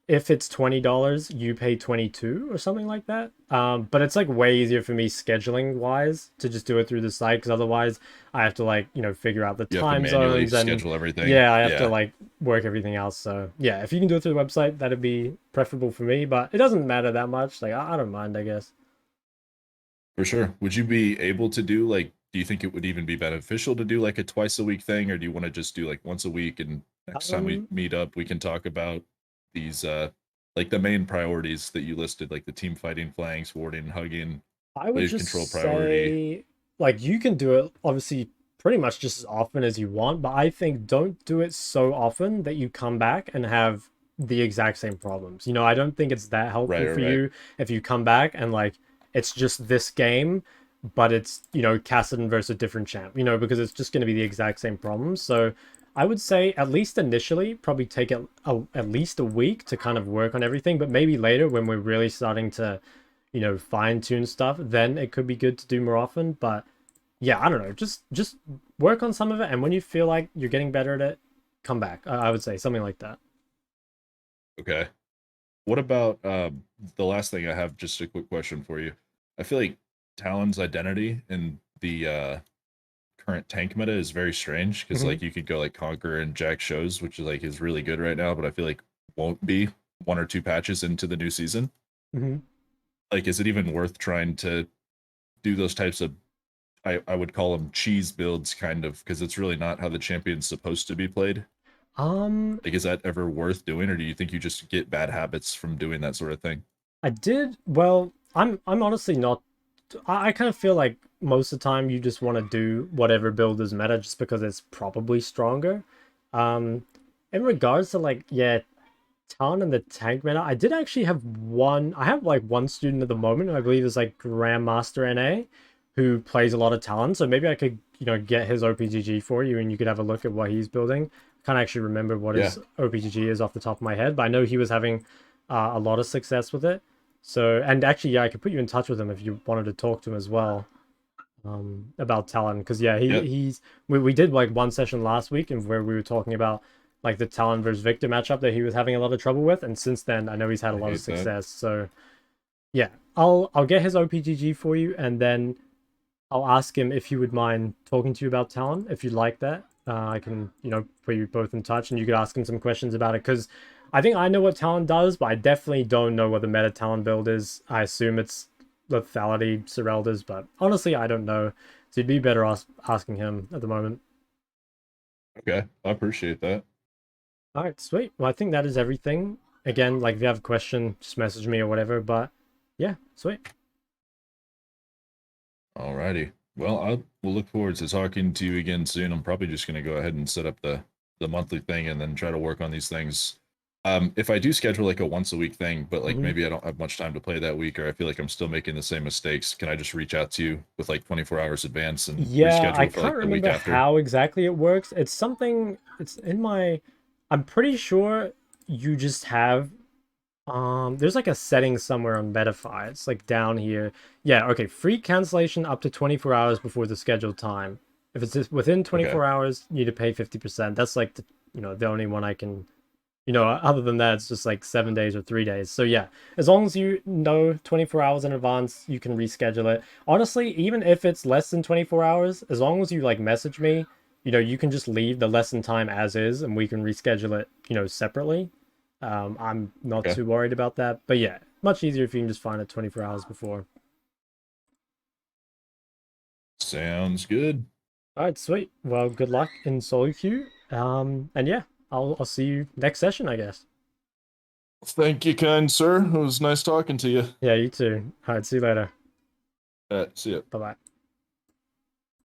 if it's $20, you pay 22 or something like that. But it's like way easier for me scheduling wise to just do it through the site because otherwise I have to like, figure out the You have to time manually zones and schedule everything. yeah, I have to Yeah, like work everything else. So yeah, if you can do it through the website, that'd be preferable for me, but it doesn't matter that much. Like I don't mind, I guess. for sure. Would you be able to do like, do you think it would even be beneficial to do like a twice a week thing, or do you want to just do like once a week and next time we Um, meet up, we can talk about these like the main priorities that you listed, like the team fighting flanks, warding, hugging, I would wave control just priority. say, like, you can do it obviously pretty much just as often as you want, but I think don't do it so often that you come back and have the exact same problems. You know, I don't think it's that Right, helpful right, for right. you if you come back and, like, it's just this game, but it's, Kassadin versus a different champ, because it's just going to be the exact same problems. So I would say, at least initially, probably take at least a week to kind of work on everything, but maybe later when we're really starting to fine tune stuff, then it could be good to do more often. But yeah, I don't know. Just work on some of it, and when you feel like you're getting better at it, come back. I would say something like that. Okay. What about the last thing I have, just a quick question for you. I feel like Talon's identity in the current tank meta is very strange because Hmm. like you could go like Conquer and Jack shows, which is like is really good right now, but I feel like won't be one or two patches into the new season. Hmm. Like, is it even worth trying to do those types of I would call them cheese builds kind of because it's really not how the champion's supposed to be played. Um, Like, is that ever worth doing, or do you think you just get bad habits from doing that sort of thing? I did well. I'm honestly not. I kind of feel like most of the time you just want to do whatever build is meta just because it's probably stronger. Um, in regards to like yeah, Talon and the tank meta, I did actually have one. I have like one student at the moment who I believe is like Grandmaster NA, who plays a lot of Talon. So maybe I could, get his OPGG for you, and you could have a look at what he's building. I can't actually remember what Yeah. his OPGG is off the top of my head, but I know he was having a lot of success with it. So, and actually, yeah, I could put you in touch with him if you wanted to talk to him as well, about Talon. Because yeah, Yeah, we did like one session last week and where we were talking about like the Talon versus Victor matchup that he was having a lot of trouble with, and since then I know he's had a I lot of hate that. success. So yeah, I'll get his OPGG for you, and then I'll ask him if he would mind talking to you about Talon, if you'd like that. I can, put you both in touch and you could ask him some questions about it. Because I think I know what Talon does, but I definitely don't know what the meta Talon build is. I assume it's lethality, Sereldas, but honestly, I don't know. So you'd be better asking him at the moment. Okay, I appreciate that. All right, sweet. Well, I think that is everything. Again, like if you have a question, just message me or whatever. But yeah, sweet. Alrighty. Well, I will look forward to talking to you again soon. I'm probably just going to go ahead and set up the monthly thing and then try to work on these things. If I do schedule like a once a week thing, but like Mhm. maybe I don't have much time to play that week, or I feel like I'm still making the same mistakes, can I just reach out to you with like 24 hours advance and Yeah, I reschedule for can't like the week remember after? how exactly it works. It's something, it's in my, I'm pretty sure you just have, there's like a setting somewhere on Metafy. It's like down here. Yeah, okay, free cancellation up to 24 hours before the scheduled time. If it's just within Okay. 24 hours, you need to pay 50%. That's like the only one I can, other than that, it's just like 7 days or 3 days. So yeah, as long as you know 24 hours in advance, you can reschedule it. Honestly, even if it's less than 24 hours, as long as you like message me, you can just leave the lesson time as is and we can reschedule it, separately. I'm not Okay. too worried about that. But yeah, much easier if you can just find it 24 hours before. Sounds good. All right, sweet. Well, good luck in solo queue. And yeah, I'll see you next session, I guess. Thank you, kind sir. It was nice talking to you. Yeah, you too. All right, see you later. See ya. Bye bye.